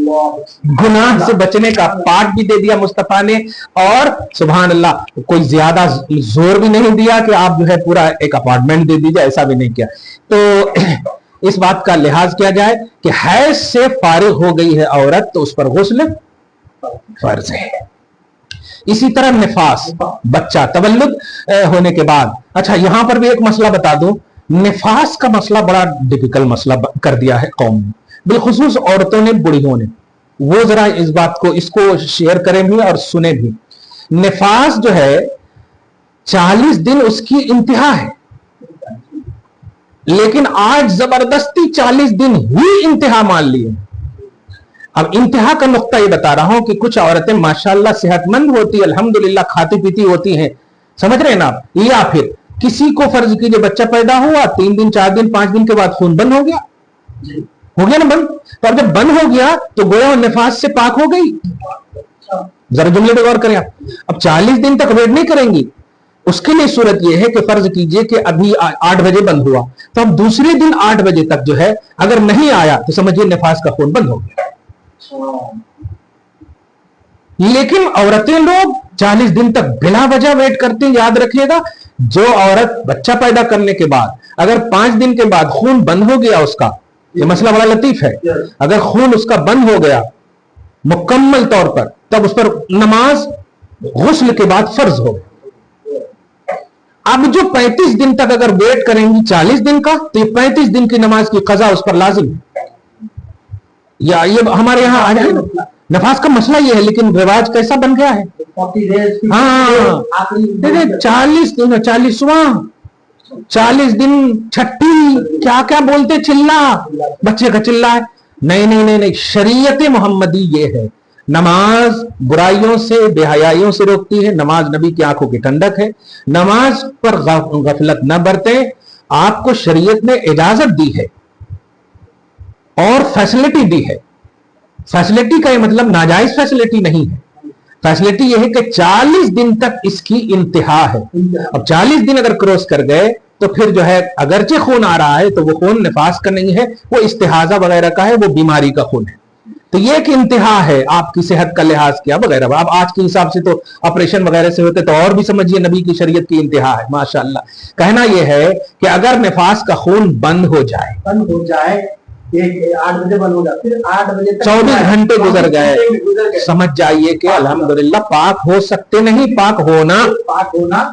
गुनाह से बचने का पाठ भी दे दिया मुस्तफा ने, और सुभान अल्लाह कोई ज्यादा जोर भी नहीं दिया कि आप जो है पूरा एक अपार्टमेंट दे दीजिए, ऐसा भी नहीं किया। तो इस बात का लिहाज किया जाए कि हैज से फारिग हो गई है औरत तो उस पर गुस्ल फर्ज है। इसी तरह निफास, बच्चा तवल्लुद होने के बाद, अच्छा यहां पर भी एक मसला बता दूं, निफास का मसला बड़ा डिफिकल्ट मसला कर दिया है कौम ने, बिलखुसूस औरतों ने, बुढ़ियों ने। वो जरा इस बात को इसको शेयर करें भी और सुने भी। निफास जो है 40 दिन उसकी इंतहा है, लेकिन आज जबरदस्ती 40 दिन ही इंतहा मान लिए। अब इंतहा का नुक्ता ये बता रहा हूं कि कुछ औरतें माशाल्लाह सेहतमंद होती, अल्हम्दुलिल्लाह खाती पीती होती हैं, समझ रहे हैं ना आप, या फिर किसी को फर्ज कीजिए बच्चा पैदा हुआ, 3 दिन 4 दिन 5 दिन के बाद खून बंद हो गया, हो गया ना बंद। तो अब जब बंद हो गया तो गोया और निफास से पाक हो गई। जरा जुमले पे गौर करें आप। अब 40 दिन तक वेट नहीं करेंगी। उसके लिए सूरत यह है कि फर्ज कीजिए कि अभी 8 बजे बंद हुआ, तो अब दूसरे दिन 8 बजे तक जो है अगर नहीं आया तो समझिए निफास का खून बंद हो गया। लेकिन औरतें लोग 40 दिन तक बिना वजह वेट करते हैं। याद रखिएगा, जो औरत बच्चा पैदा करने के बाद अगर 5 दिन के बाद खून बंद हो गया उसका, ये मसला बड़ा लतीफ है, अगर खून उसका बंद हो गया मुकम्मल तौर पर, तब उस पर नमाज गुस्ल के बाद फर्ज हो गया। अब जो 35 दिन तक अगर वेट करेंगी 40 दिन का, तो ये 35 दिन की नमाज की कज़ा उस पर लाजिम है। या ये हमारे यहाँ आ जाए नफास का मसला ये है, लेकिन रिवाज कैसा बन गया है। हाँ, 40 दिन, 40 दिन छठी, क्या क्या बोलते, चिल्ला, बच्चे का चिल्ला है। नहीं, शरीयत मोहम्मदी ये है, नमाज बुराइयों से बेहयाइयों से रोकती है। नमाज नबी की आंखों की ठंडक है। नमाज पर गफलत न बरते, आपको शरीयत ने इजाजत दी है और फैसिलिटी दी है। फैसिलिटी का ये मतलब नाजायज फैसिलिटी नहीं है। फैसिलिटी ये है कि 40 दिन तक इसकी इंतहा है। अब 40 दिन अगर क्रॉस कर गए तो फिर जो है अगरचे खून आ रहा है तो वो खून निफास का नहीं है, वो इस्तिहाजा वगैरह का है, वो बीमारी का खून है। तो ये एक इंतहा है आपकी सेहत का लिहाज किया वगैरह। अब आज के हिसाब से तो ऑपरेशन वगैरह से होते तो और भी समझिए नबी की शरीयत की इंतहा है। माशाअल्लाह। कहना यह है कि अगर निफास का खून बंद हो जाए 8 बजे बंद हो जाए, फिर 8 बजे 24 घंटे गुजर गए, समझ जाइए कि अल्हम्दुलिल्लाह पाक हो सकते नहीं, पाक होना।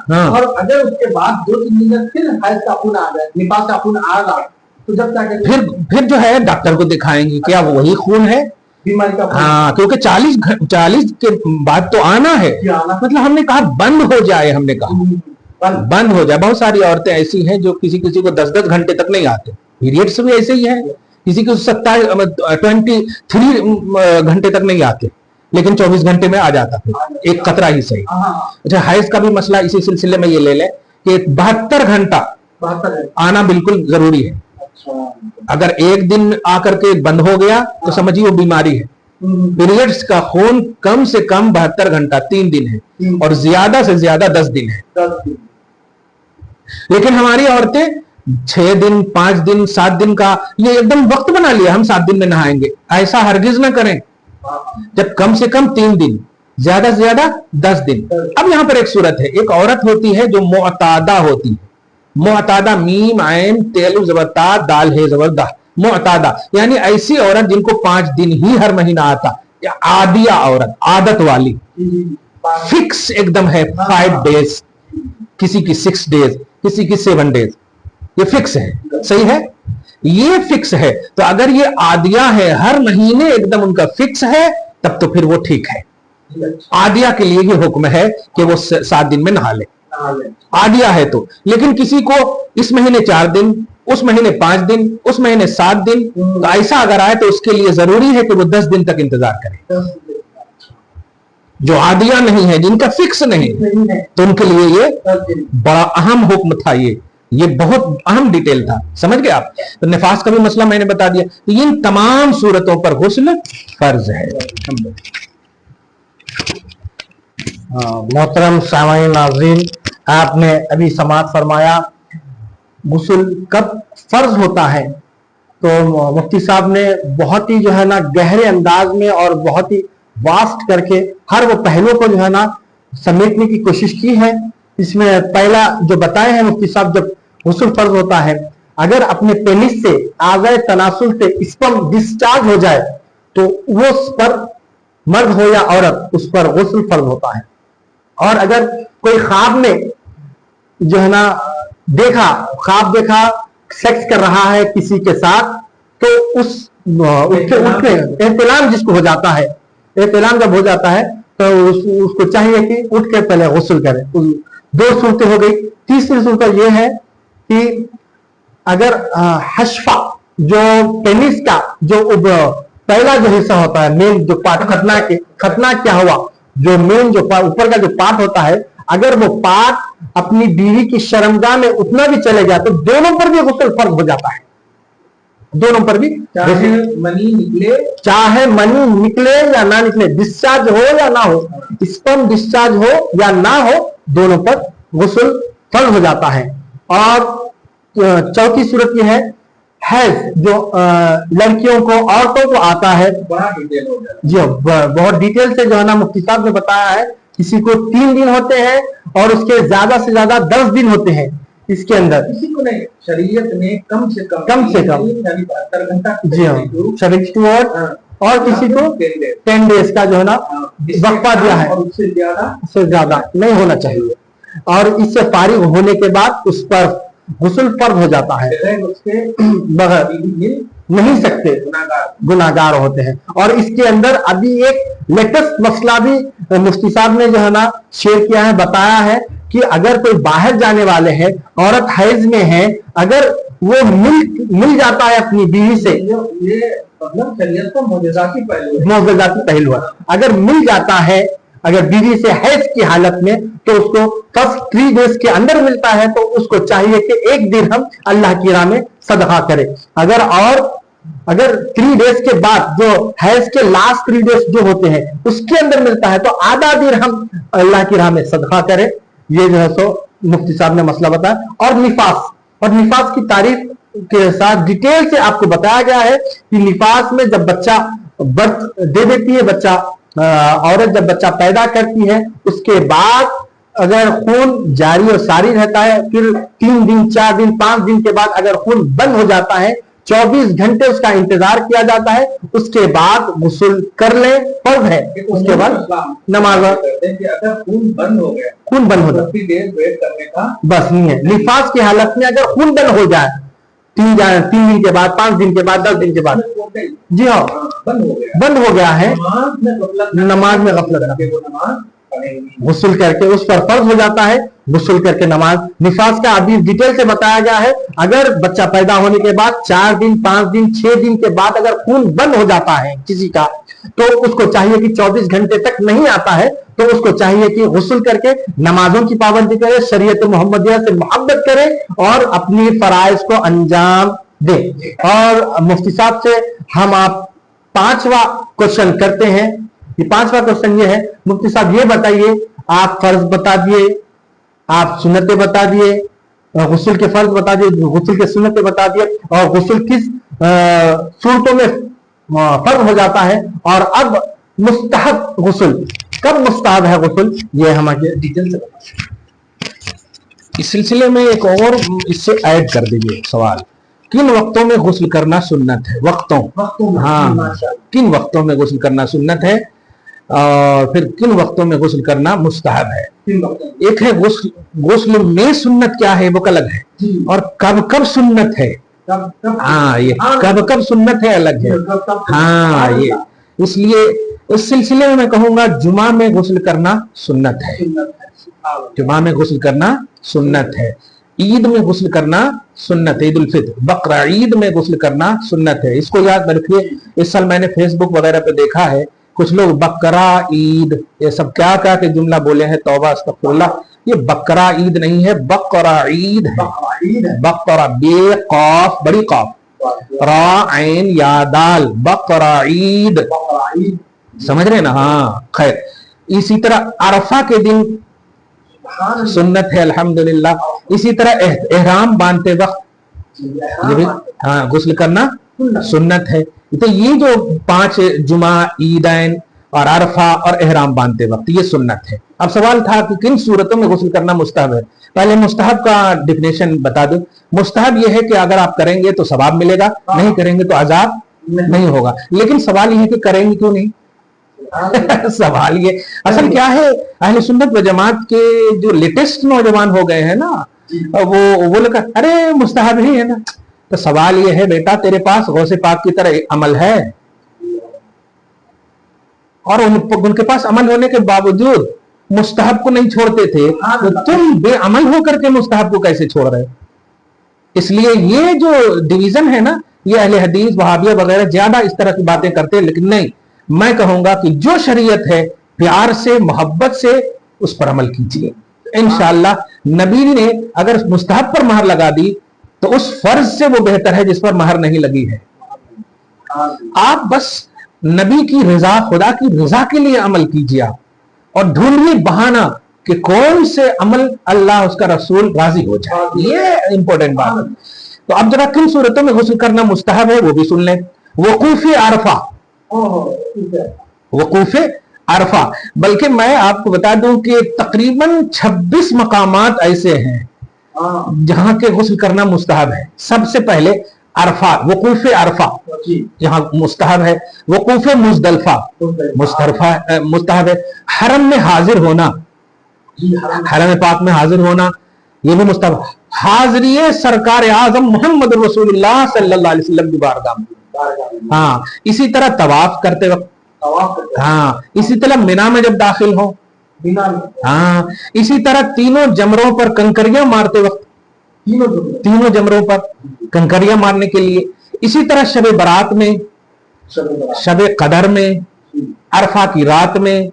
हाँ। और अगर उसके बाद 2-3 दिन फिर हैज का खून आ जाए, निफास का खून आ रहा, तो जब तक फिर जो है डॉक्टर को दिखाएंगे क्या वो वही खून है, बीमारी का खून। हाँ, क्योंकि 40 के बाद तो आना है। मतलब हमने कहा बंद हो जाए, हमने कहा बंद हो जाए। बहुत सारी औरतें ऐसी हैं जो किसी को 10-10 घंटे तक नहीं आते। पीरियड्स भी ऐसे ही है, किसी को 23 घंटे तक नहीं आते, लेकिन 24 घंटे में आ जाता है, एक कतरा ही सही। अच्छा, हैज का भी मसला इसी सिलसिले में ये ले लें कि 72 घंटा आना बिल्कुल जरूरी है। अगर एक दिन आकर के बंद हो गया तो समझिए वो बीमारी है। पीरियड्स का खून कम से कम 72 घंटा 3 दिन है और ज्यादा से ज्यादा 10 दिन है। लेकिन हमारी औरतें 6 दिन 5 दिन 7 दिन का ये एकदम वक्त बना लिया, हम 7 दिन में नहाएंगे। ऐसा हरगिज ना करें। जब कम से कम 3 दिन, ज्यादा से ज्यादा 10 दिन। अब यहां पर एक सूरत है, एक औरत होती है जो मुअतादा होती है। मुअतादा, मीम आयन तेलु जबरता दाल है जबरदा, मुअतादा यानी ऐसी औरत जिनको 5 दिन ही हर महीना आता, या आदिया औरत, आदत वाली, फिक्स एकदम है 5 डेज, किसी की 6 डेज, किसी की 7 डेज, ये फिक्स है। सही है, ये फिक्स है। तो अगर ये आदिया है, हर महीने एकदम उनका फिक्स है, तब तो फिर वो ठीक है। आदिया के लिए ही हुक्म है कि वो 7 दिन में नहा ले, आदिया है तो। लेकिन किसी को इस महीने 4 दिन, उस महीने 5 दिन, उस महीने 7 दिन, तो ऐसा अगर आए तो उसके लिए जरूरी है कि वो 10 दिन तक इंतजार करे। जो आदिया नहीं है, जिनका फिक्स नहीं, तो उनके लिए ये बड़ा अहम हुक्म था। ये बहुत अहम डिटेल था, समझ गए आप। तो निफास का भी मसला मैंने बता दिया। तो इन तमाम सूरतों पर गुस्ल फर्ज है। मोहतरम सामाईन नाज़रीन, आपने अभी समाअत फरमाया गुस्ल कब फर्ज होता है। तो मुफ्ती साहब ने बहुत ही जो है ना गहरे अंदाज में और बहुत ही वास्ट करके हर वो पहलुओं को जो है ना समेटने की कोशिश की है। इसमें पहला जो बताए हैं मुफ्ती साहब, जब गुस्ल फर्ज होता है, अगर अपने पेनिस से आज़ाए तनासुल से स्पर्म डिस्चार्ज हो जाए तो वो उस पर, मर्द हो या औरत, उस पर गुस्ल फर्ज होता है। और अगर कोई ख्वाब में जो है ना ख्वाब देखा सेक्स कर रहा है किसी के साथ, तो उसके उठने एहतिलाम जिसको हो जाता है, एहतिलाम जब हो जाता है तो उसको चाहिए कि उठ के पहले गुस्ल करे। 2 सूरतें हो गई। तीसरी सूरत यह है कि अगर हशफा, जो पेनिस का जो पहला जो हिस्सा होता है, मेन जो पार्ट, खतना क्या हुआ, जो मेन जो ऊपर का जो पार्ट होता है, अगर वो पार्ट अपनी बीवी की शर्मगाह में उतना भी चले जाए तो दोनों पर भी गुस्ल फर्ज हो जाता है। दोनों पर भी चाहे मनी निकले या ना निकले, डिस्चार्ज हो या ना हो, स्पर्म डिस्चार्ज हो या ना हो, दोनों पर गुस्ल फर्ज हो जाता है। और चौथी सूरत यह है हैज, जो लड़कियों को औरतों को आता है, बड़ा डिटेल हो गया जी बहुत डिटेल से जो है ना मुफ्ती साहब ने बताया है। किसी को 3 दिन होते हैं और उसके ज्यादा से ज्यादा 10 दिन होते हैं इसके अंदर। किसी को नहीं, शरीयत में कम से कम यानी 72 घंटा जी हाँ 72 आवर्स, और किसी को 10 डेज का जो है ना वक्फा दिया है, और उससे ज्यादा नहीं होना चाहिए। और इससे फारिग होने के बाद उस पर गुस्ल फर्ज हो जाता है, उसके बगैर नहीं सकते, गुनाहगार होते हैं। और इसके अंदर अभी एक लेटेस्ट मसला भी मुफ्ती साहब ने जो है ना शेयर किया है, बताया है कि अगर कोई बाहर जाने वाले हैं, औरत हैज में है, अगर वो मिल जाता है अपनी बीवी से, ये मतलब शरीयत का मोजज़ाती पहलू है, अगर मिल जाता है अगर बीवी से हैज की हालत में, तो उसको फर्स्ट 3 डेज के अंदर मिलता है तो उसको चाहिए कि 1 दिरहम अल्लाह की राह में सदका करे। अगर 3 डेज के बाद जो हैज के लास्ट 3 डेज जो होते हैं उसके अंदर मिलता है तो आधा दिरहम अल्लाह की राह में सदका करे। ये जो है सो मुफ्ती साहब ने मसला बताया। और निफास की तारीफ के साथ डिटेल से आपको बताया गया है कि निफास में जब बच्चा बर्थ दे देती है, औरत जब बच्चा पैदा करती है, उसके बाद अगर खून जारी और सारी रहता है, फिर 3 दिन 4 दिन 5 दिन के बाद अगर खून बंद हो जाता है, 24 घंटे उसका इंतजार किया जाता है, उसके बाद गुस्ल कर ले, फर्ज है। उसके बाद नमाज, अगर खून बंद हो जाए वेट करने का बस नहीं है। निफास की हालत में अगर खून बंद हो जाए 3 दिन के बाद, 5 दिन के बाद, 10 दिन के बाद, जी हाँ बंद हो गया है, नमाज में गफलत, गुस्ल करके उस पर फर्ज हो जाता है, गुस्ल करके नमाज। निफास का अभी डिटेल से बताया गया है। अगर बच्चा पैदा होने के बाद 4 दिन 5 दिन 6 दिन के बाद अगर खून बंद हो जाता है किसी का, तो उसको चाहिए कि 24 घंटे तक नहीं आता है तो उसको चाहिए कि गुस्ल करके नमाजों की पाबंदी करे, शरीयत मोहम्मदिया से मोहब्बत करे और अपनी फराइज को अंजाम दे। और मुफ्ती साहब से हम आप 5वां क्वेश्चन करते हैं। ये 5वां क्वेश्चन ये है, मुफ्ती साहब ये बताइए, आप फर्ज बता दिए, आप सुन्नतें बता दिए, गुस्ल के फर्ज बता दिए, गुस्ल के सुन्नतें बता दिए, और गुस्ल किस सूरतों में फर्ज हो जाता है, और अब मुस्तहब गुस्ल कब मुस्तहब है गुस्ल, ये हमारे डिटेल से बताइए। इस सिलसिले में एक और इससे ऐड कर दीजिए सवाल, किन वक्तों में गुस्ल करना सुन्नत है? वक्तों हाँ, किन वक्तों में गुस्ल करना सुन्नत है और फिर किन वक्तों में गुस्ल करना मुस्तहब है? एक है गुस्ल में सुन्नत क्या है वो अलग है, और कब कब सुन्नत है, हाँ ये कब सुन्नत है अलग है। हाँ ये इसलिए इस सिलसिले में मैं कहूंगा जुमा में गुस्ल करना सुन्नत है, जुमा में गुस्ल करना सुन्नत है। ईद में गुस्ल करना सुन्नत है, ईद उल फित्र बकरा ईद में गुस्ल करना सुन्नत है। इसको याद रखिए। इस साल मैंने फेसबुक वगैरह पे देखा है कुछ लोग बकरा ईद ये सब क्या क्या के जुमला बोले हैं, तौबा अस्तगफिरुल्लाह। ये बकरा ईद नहीं है, बकरा ईद है। बकरा बे कौफ बड़ी कौफ रा ऐन या दाल, बकरा ईद, समझ रहे ना? हाँ खैर, इसी तरह अरफा के दिन सुन्नत है अल्हम्दुलिल्लाह। इसी तरह एहराम बांधते वक्त ये भी हाँ गुस्ल करना सुन्नत है। तो ये जो 5 जुमा, ईदैन और अरफा और एहराम बांधते वक्त ये सुन्नत है। अब सवाल था कि किन सूरतों में गुस्ल करना मुस्तहब है। पहले मुस्तहब का डिफिनेशन बता दो। मुस्तहब ये है कि अगर आप करेंगे तो सवाब मिलेगा, नहीं करेंगे तो अजाब नहीं होगा। लेकिन सवाल ये है कि करेंगे क्यों नहीं? सवाल ये असल क्या है, अहले सुन्नत व जमात के जो लेटेस्ट नौजवान हो गए हैं ना, वो लोग अरे मुस्तहब ही है ना। तो सवाल ये है बेटा, तेरे पास गौसे पाक की तरह अमल है और उनके पास अमल होने के बावजूद मुस्तहब को नहीं छोड़ते थे, तो तुम बेअमल होकर के मुस्तहब को कैसे छोड़ रहे? इसलिए ये जो डिवीजन है ना, ये अहले हदीस वहाबिया वगैरह ज्यादा इस तरह की बातें करते हैं। लेकिन नहीं, मैं कहूंगा कि जो शरीयत है प्यार से मोहब्बत से उस पर अमल कीजिए। इंशाअल्लाह नबी ने अगर मुस्तहब पर मोहर लगा दी तो उस फर्ज से वो बेहतर है जिस पर महर नहीं लगी है। आप बस नबी की रजा, खुदा की रजा के लिए अमल कीजिए आप, और ढूंढिए बहाना कि कौन से अमल अल्लाह उसका रसूल राजी हो जाए। ये इंपॉर्टेंट बात है। तो अब जरा किन सूरतों में गुस्ल करना मुस्तहब है वो भी सुन लें। वकूफ़े अरफा, वकूफ़े अरफा, बल्कि मैं आपको बता दूं कि तकरीबन 26 मकामात ऐसे हैं जहां के गुस्ल करना मुस्तहब है। सबसे पहले अरफा, वकूफ़े अरफा जहां मुस्तहब है। वकूफ़े मुज़दलिफ़ा मुस्तहब है। हरम में हाजिर होना, हरम पाक में हाजिर होना ये भी मुस्तहब। हाज़िरिए सरकार आज़म मोहम्मद रसूलुल्लाह सल्लल्लाहु अलैहि वसल्लम की बारगाह में। हाँ, इसी तरह तवाफ करते वक्त, हाँ, इसी तरह मिना में जब दाखिल हो, हाँ, इसी तरह तीनों जमरों पर कंकरियां मारते वक्त, तीनों जमरों पर कंकरियां मारने के लिए, इसी तरह शब बारात में, शब कदर में, अरफा की रात में,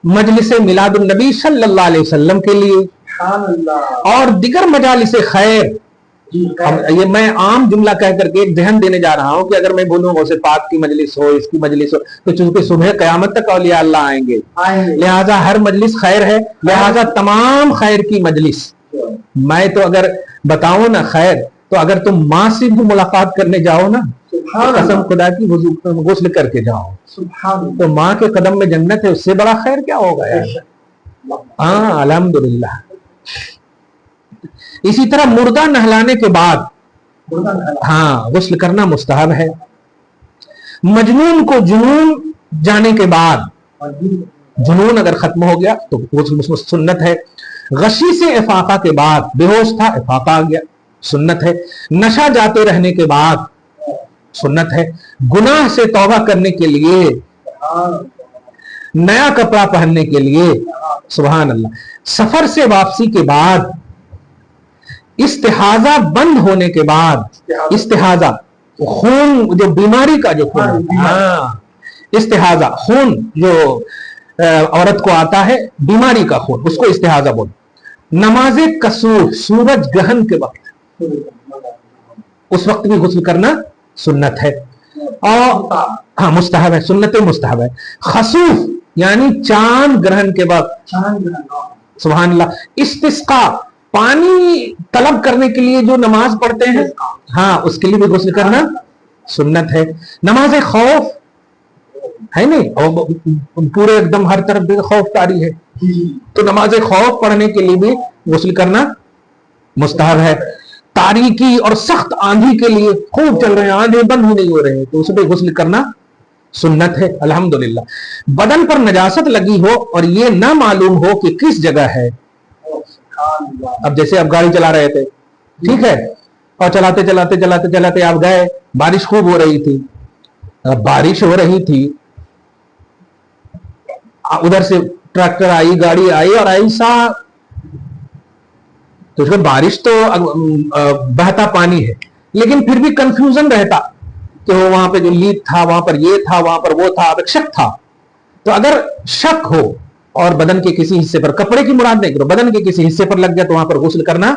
मजलिस मिलादुन नबी सल्लल्लाहु अलैहि वसल्लम के लिए, और दिगर मजालिस खैर। ये मैं आम जुमला कह करके एक ध्यान देने जा रहा हूं कि अगर मैं बोलूं उसे पाक की मजलिस हो, इसकी मजलिस हो, तो चूंकि सुबह कयामत तक औलिया अल्लाह आएंगे, लिहाजा हर मजलिस खैर है, लिहाजा तमाम खैर की मजलिस। मैं तो अगर बताऊं ना खैर, तो अगर तुम माँ से भी मुलाकात करने जाओ ना, कसम खुदा की गुस्ल करके जाओ, तो माँ के कदम में जन्नत है, उससे बड़ा खैर क्या होगा यार। हाँ, अल्हम्दुलिल्लाह। इसी तरह मुर्दा नहलाने के बाद, हाँ, गुस्ल करना मुस्तहब है। मजनून को जुनून जाने के बाद, जुनून अगर खत्म हो गया तो गुस्ल सुन्नत है। गशी से इफाका के बाद, बेहोश था इफाका आ गया, सुन्नत है। नशा जाते रहने के बाद सुन्नत है। गुनाह से तौबा करने के लिए, नया कपड़ा पहनने के लिए, सुभान अल्लाह। सफर से वापसी के बाद, इस्तिहाजा बंद होने के बाद, इस्तिहाजा खून जो बीमारी का जो खून, हाँ, इस्तिहाजा खून जो औरत को आता है, बीमारी का खून, उसको इस्तिहाजा बोल। नमाज़े कसूर, सूरज ग्रहण के वक्त, उस वक्त भी गुस्ल करना सुन्नत है, और हाँ मुस्तहब है, सुन्नत मुस्तहब है। खसूफ यानी चांद ग्रहण के वक्त, सुभान अल्लाह। इस्तिस्का, पानी तलब करने के लिए जो नमाज पढ़ते हैं, हाँ, उसके लिए भी गुस्ल करना सुन्नत है। नमाज खौफ है नहीं, और पूरे एकदम हर तरफ खौफ तारी है, तो नमाज खौफ पढ़ने के लिए भी गुस्ल करना मुस्तहब है। तारीकी और सख्त आंधी के लिए, खूब चल रहे हैं, आंधी बंद ही नहीं हो रहे हैं, तो उस पर गुस्ल करना सुन्नत है, अल्हम्दुलिल्लाह। बदन पर नजासत लगी हो और ये ना मालूम हो कि किस जगह है। अब जैसे आप गाड़ी चला रहे थे, ठीक है, और चलाते चलाते चलाते चलाते आप गए, बारिश खूब हो रही थी, बारिश हो रही थी, उधर से ट्रैक्टर आई, गाड़ी आई और ऐसा, तो उसमें बारिश तो बहता पानी है, लेकिन फिर भी कंफ्यूजन रहता कि वो वहां पे जो लीक था, वहां पर ये था, वहां पर वो था, अब शक था। तो अगर शक हो और बदन के किसी हिस्से पर, कपड़े की मुराद नहीं करो, बदन के किसी हिस्से पर लग गया, तो वहां पर गुस्ल करना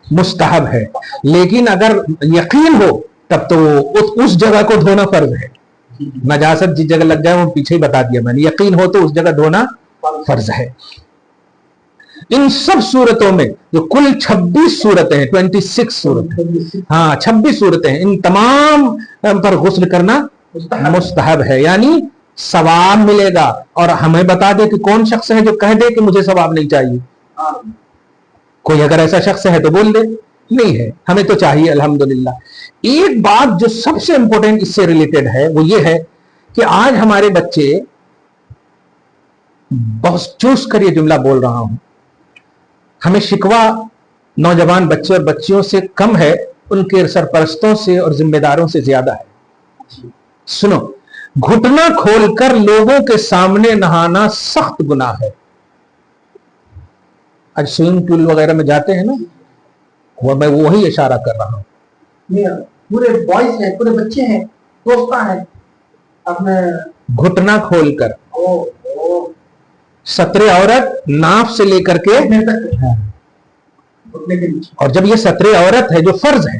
मुस्तहब है। लेकिन अगर यकीन हो तब तो उस जगह को धोना फर्ज है। नजासत जिस जगह लग जाए वो पीछे ही बता दिया मैंने, यकीन हो तो उस जगह धोना फर्ज है। इन सब सूरतों में जो कुल 26 सूरतें हैं, 26 सूरतें, हाँ 26 सूरतें हैं, इन तमाम पर गुस्ल करना मुस्तहब है, यानी सवाब मिलेगा। और हमें बता दे कि कौन शख्स है जो कह दे कि मुझे सवाब नहीं चाहिए। कोई अगर ऐसा शख्स है तो बोल दे, नहीं है, हमें तो चाहिए अल्हम्दुलिल्लाह। एक बात जो सबसे इंपॉर्टेंट इससे रिलेटेड है वो ये है कि आज हमारे बच्चे, बहुत चूस कर ये जुमला बोल रहा हूं, हमें शिकवा नौजवान बच्चे और बच्चियों से कम है, उनके सरपरस्तों से और जिम्मेदारों से ज्यादा है। सुनो, घुटना खोलकर लोगों के सामने नहाना सख्त गुनाह है। आज स्विमिंग पूल वगैरह में जाते हैं ना, वो मैं वही इशारा कर रहा हूं। पूरे बॉयज हैं, पूरे बच्चे हैं, दोस्ता है, अपने घुटना खोलकर, सतरे औरत नाफ से लेकर के घुटने के नीचे। और जब ये सतरे औरत है जो फर्ज है,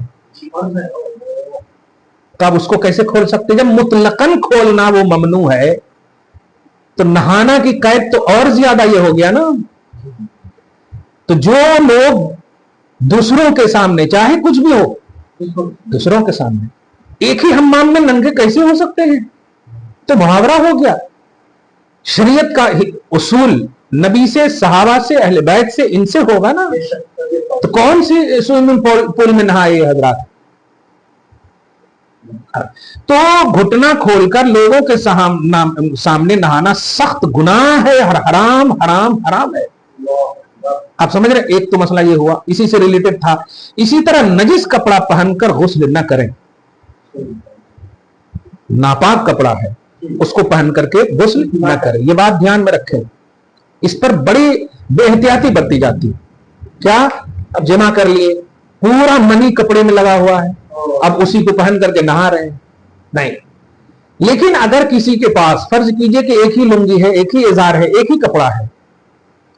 तो आप उसको कैसे खोल सकते? जब मुतलकन खोलना वो ममनू है, तो नहाना की कैद तो और ज्यादा ये हो गया ना। तो जो लोग दूसरों के सामने, चाहे कुछ भी हो, दूसरों के सामने एक ही हम्माम में नंगे कैसे हो सकते हैं? तो मुहावरा हो गया। शरीयत का उसूल नबी से, सहाबा से, अहले बैत से, इनसे होगा ना। तो कौन सी स्विमिंग पूल में नहाए हजरात? तो घुटना खोलकर लोगों के सामने नहाना सख्त गुनाह है, हराम हराम हराम है। आप समझ रहे? एक तो मसला ये हुआ, इसी से रिलेटेड था। इसी तरह नजिस कपड़ा पहनकर गुस्ल न करें। नापाक कपड़ा है, उसको पहन करके गुस्ल न करें, ये बात ध्यान में रखें। इस पर बड़ी बेहतियाती बरती जाती है। क्या? अब जमा कर लिए, पूरा मनी कपड़े में लगा हुआ है, अब उसी को पहन करके नहा रहे हैं, नहीं। लेकिन अगर किसी के पास, फर्ज कीजिए कि एक ही लुंगी है, एक ही इजार है, एक ही कपड़ा है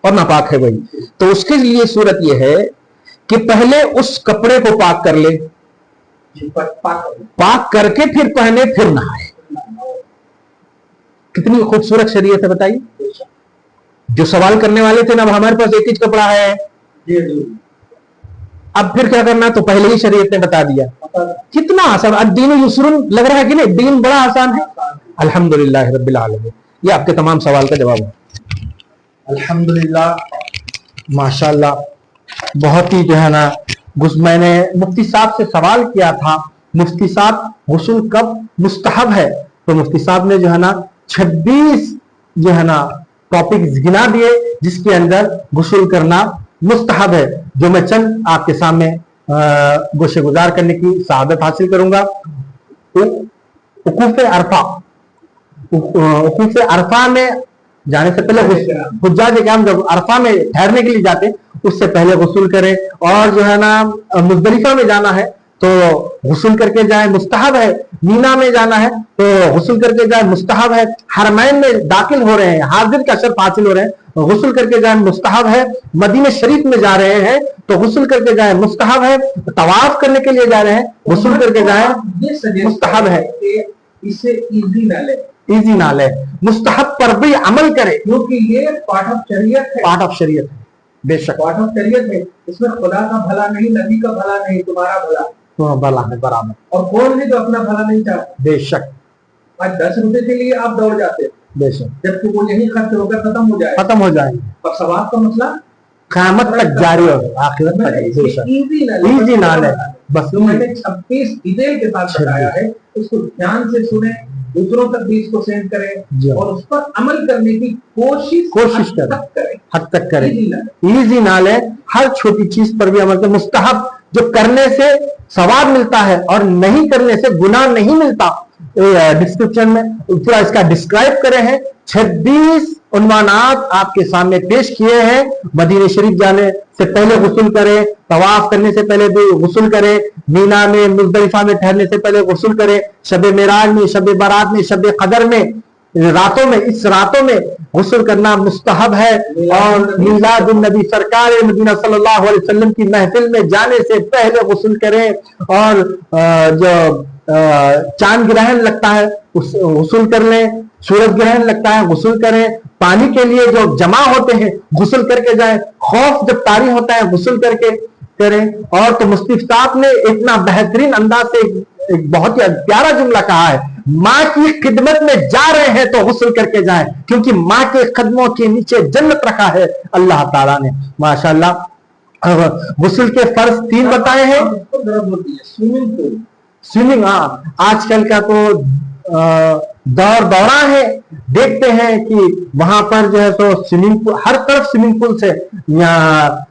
और नापाक है वही, तो उसके लिए सूरत यह है कि पहले उस कपड़े को पाक कर ले, पाक करके फिर पहने, फिर नहाए। कितनी खूबसूरत शरीयत है बताइए। जो सवाल करने वाले थे ना, अब हमारे पास एक ही कपड़ा है, अब फिर क्या करना? तो पहले ही शरीयत ने बता दिया। कितना आसान, अद्दीन युस्रुन लग रहा है कि नहीं? दीन बड़ा आसान है। अल्हम्दुलिल्लाह रब्बिल आलमीन। ये आपके तमाम सवाल का जवाब है। अल्हम्दुलिल्लाह, माशाल्लाह, बहुत ही जो है ना, मैंने मुफ्ती साहब से सवाल किया था, मुफ्ती साहब गुस्ल कब मुस्तहब है? तो मुफ्ती साहब ने जो है ना 26 जो है ना टॉपिक्स गिना दिए जिसके अंदर गुस्ल करना मुस्तहब है, जो मैं चंद आपके सामने गोशे गुजार करने की सआदत हासिल करूंगा। वकूफ अरफा, वकूफ अरफा में जाने से पहले हुज्जाज किराम जब अरफा में ठहरने के लिए जाते उससे पहले गुस्ल करें, और जो है ना मुज़दलिफा में जाना है तो गुस्ल करके जाए, मुस्तहब है। मीना में जाना है तो गुस्ल करके जाए, मुस्तहब है। हरमैन में दाखिल हो रहे हैं, हाजिर का शर्फ हासिल हो रहे हैं, गुस्ल करके जाए, मुस्तहब है। मदीने शरीफ में जा रहे हैं तो गुस्ल करके जाए, मुस्तहब है। तवाफ करने के लिए जा रहे हैं, गुस्ल करके जाए, मुस्तहब है। इसे इजी ना ले, इजी ना ले, मुस्तहब पर भी अमल करे, क्योंकि ये पार्ट ऑफ शरीयत है, पार्ट ऑफ शरीयत है। बेशक पार्ट ऑफ शरीयत है। इसमें खुदा का भला नहीं, नबी का भला नहीं, तुम्हारा भला, भला है बराबर। और कौन है जो अपना भला नहीं चाहता? बेशक। आज 10 रुपए के लिए आप दौड़ जाते हैं, बेशक, जबकि वो यही खर्च होकर खत्म हो जाए, खत्म हो जाएंगे, और सवाब का मसला क़यामत तक जारी होगा, आखिरत तक। बेशक, इजी ना ले, बस। मैंने 26 डिटेल के साथ बताया है, उसको ध्यान से सुने, दूसरों तक भी इसको सेंड करें और उस पर अमल करने की कोशिश करें, हद तक करें। इजी ना ले, हर छोटी चीज पर भी अमल करें। मुस्तहब जो करने से सवाब मिलता है और नहीं करने से गुनाह नहीं मिलता, डिस्क्रिप्शन में पूरा इसका डिस्क्राइब करे हैं। 26 उन्वानात आपके सामने पेश किए हैं। मदीने शरीफ जाने से पहले गुस्ल करें, तवाफ करने से पहले भी गुस्ल करें, मीना में मुज़दलिफा में ठहरने से पहले गुस्ल करें, शब मेराज में, शब बारात में, शब कदर में, रातों में, इस रातों में गुस्ल करना मुस्तहब है। और मीलादुन नबी सरकार मदीना सल्लल्लाहु अलैहि वसल्लम की महफिल में जाने से पहले गुस्ल करें। और जो चांद ग्रहण लगता है उस गुस्ल कर लें, सूरज ग्रहण लगता है गुस्ल करें, पानी के लिए जो जमा होते हैं गुस्ल करके जाएं, खौफ जब तारी होता है गुस्ल करके करें। और तो मुफ्ती साहब ने इतना बेहतरीन अंदाज से एक बहुत ही प्यारा जुमला कहा है, माँ की खिदमत में जा रहे हैं तो गुस्ल करके जाएं, क्योंकि माँ के कदमों के नीचे जन्नत रखा है अल्लाह ताला ने। माशाल्लाह। गुस्ल के फर्ज 3 बताए हैं। स्विमिंग पूल, स्विमिंग, हाँ, आजकल का तो दौरा है, देखते हैं कि वहां पर जो है सो स्विमिंग पूल, हर तरफ स्विमिंग पूल से, यहाँ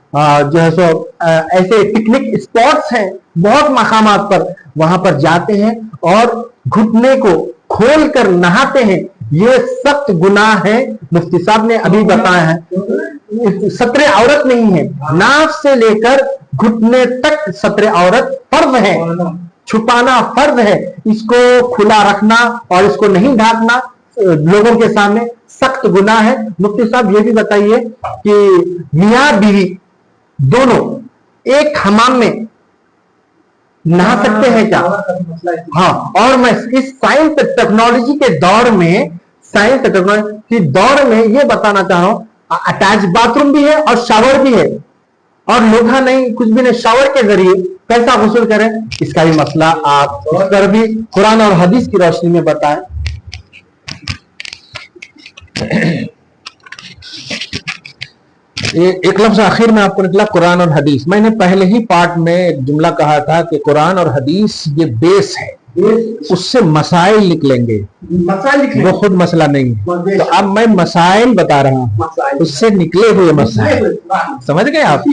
जो है सो ऐसे पिकनिक स्पॉट्स हैं बहुत मकामात पर, वहां पर जाते हैं और घुटने को खोल कर नहाते हैं। ये सख्त गुनाह है, मुफ्ती साहब ने अभी बताया है। सत्रे औरत नहीं है, नाक से लेकर घुटने तक सत्रे औरत फर्ज है, छुपाना फर्ज है। इसको खुला रखना और इसको नहीं ढांकना लोगों के सामने सख्त गुनाह है। मुफ्ती साहब ये भी बताइए कि मियाँ बीवी दोनों एक हमाम में नहा सकते हैं क्या? हाँ, और मैं इस साइंस टेक्नोलॉजी के दौर में, साइंस टेक्नोलॉजी के दौर में ये बताना चाह रहा हूं, अटैच बाथरूम भी है और शावर भी है, और लोहा नहीं, कुछ भी नहीं, शावर के जरिए कैसा गुस्ल करें, इसका भी मसला आप इस पर भी कुरान और हदीस की रोशनी में बताएं। एक लफ्ज आखिर में आपको निकला कुरान और हदीस। मैंने पहले ही पार्ट में एक जुमला कहा था कि कुरान और हदीस ये बेस है, उससे मसाइल निकलेंगे, वो खुद मसला नहीं है। तो अब मैं मसाइल बता रहा हूँ, उससे निकले हुए मसाइल, समझ गए आप?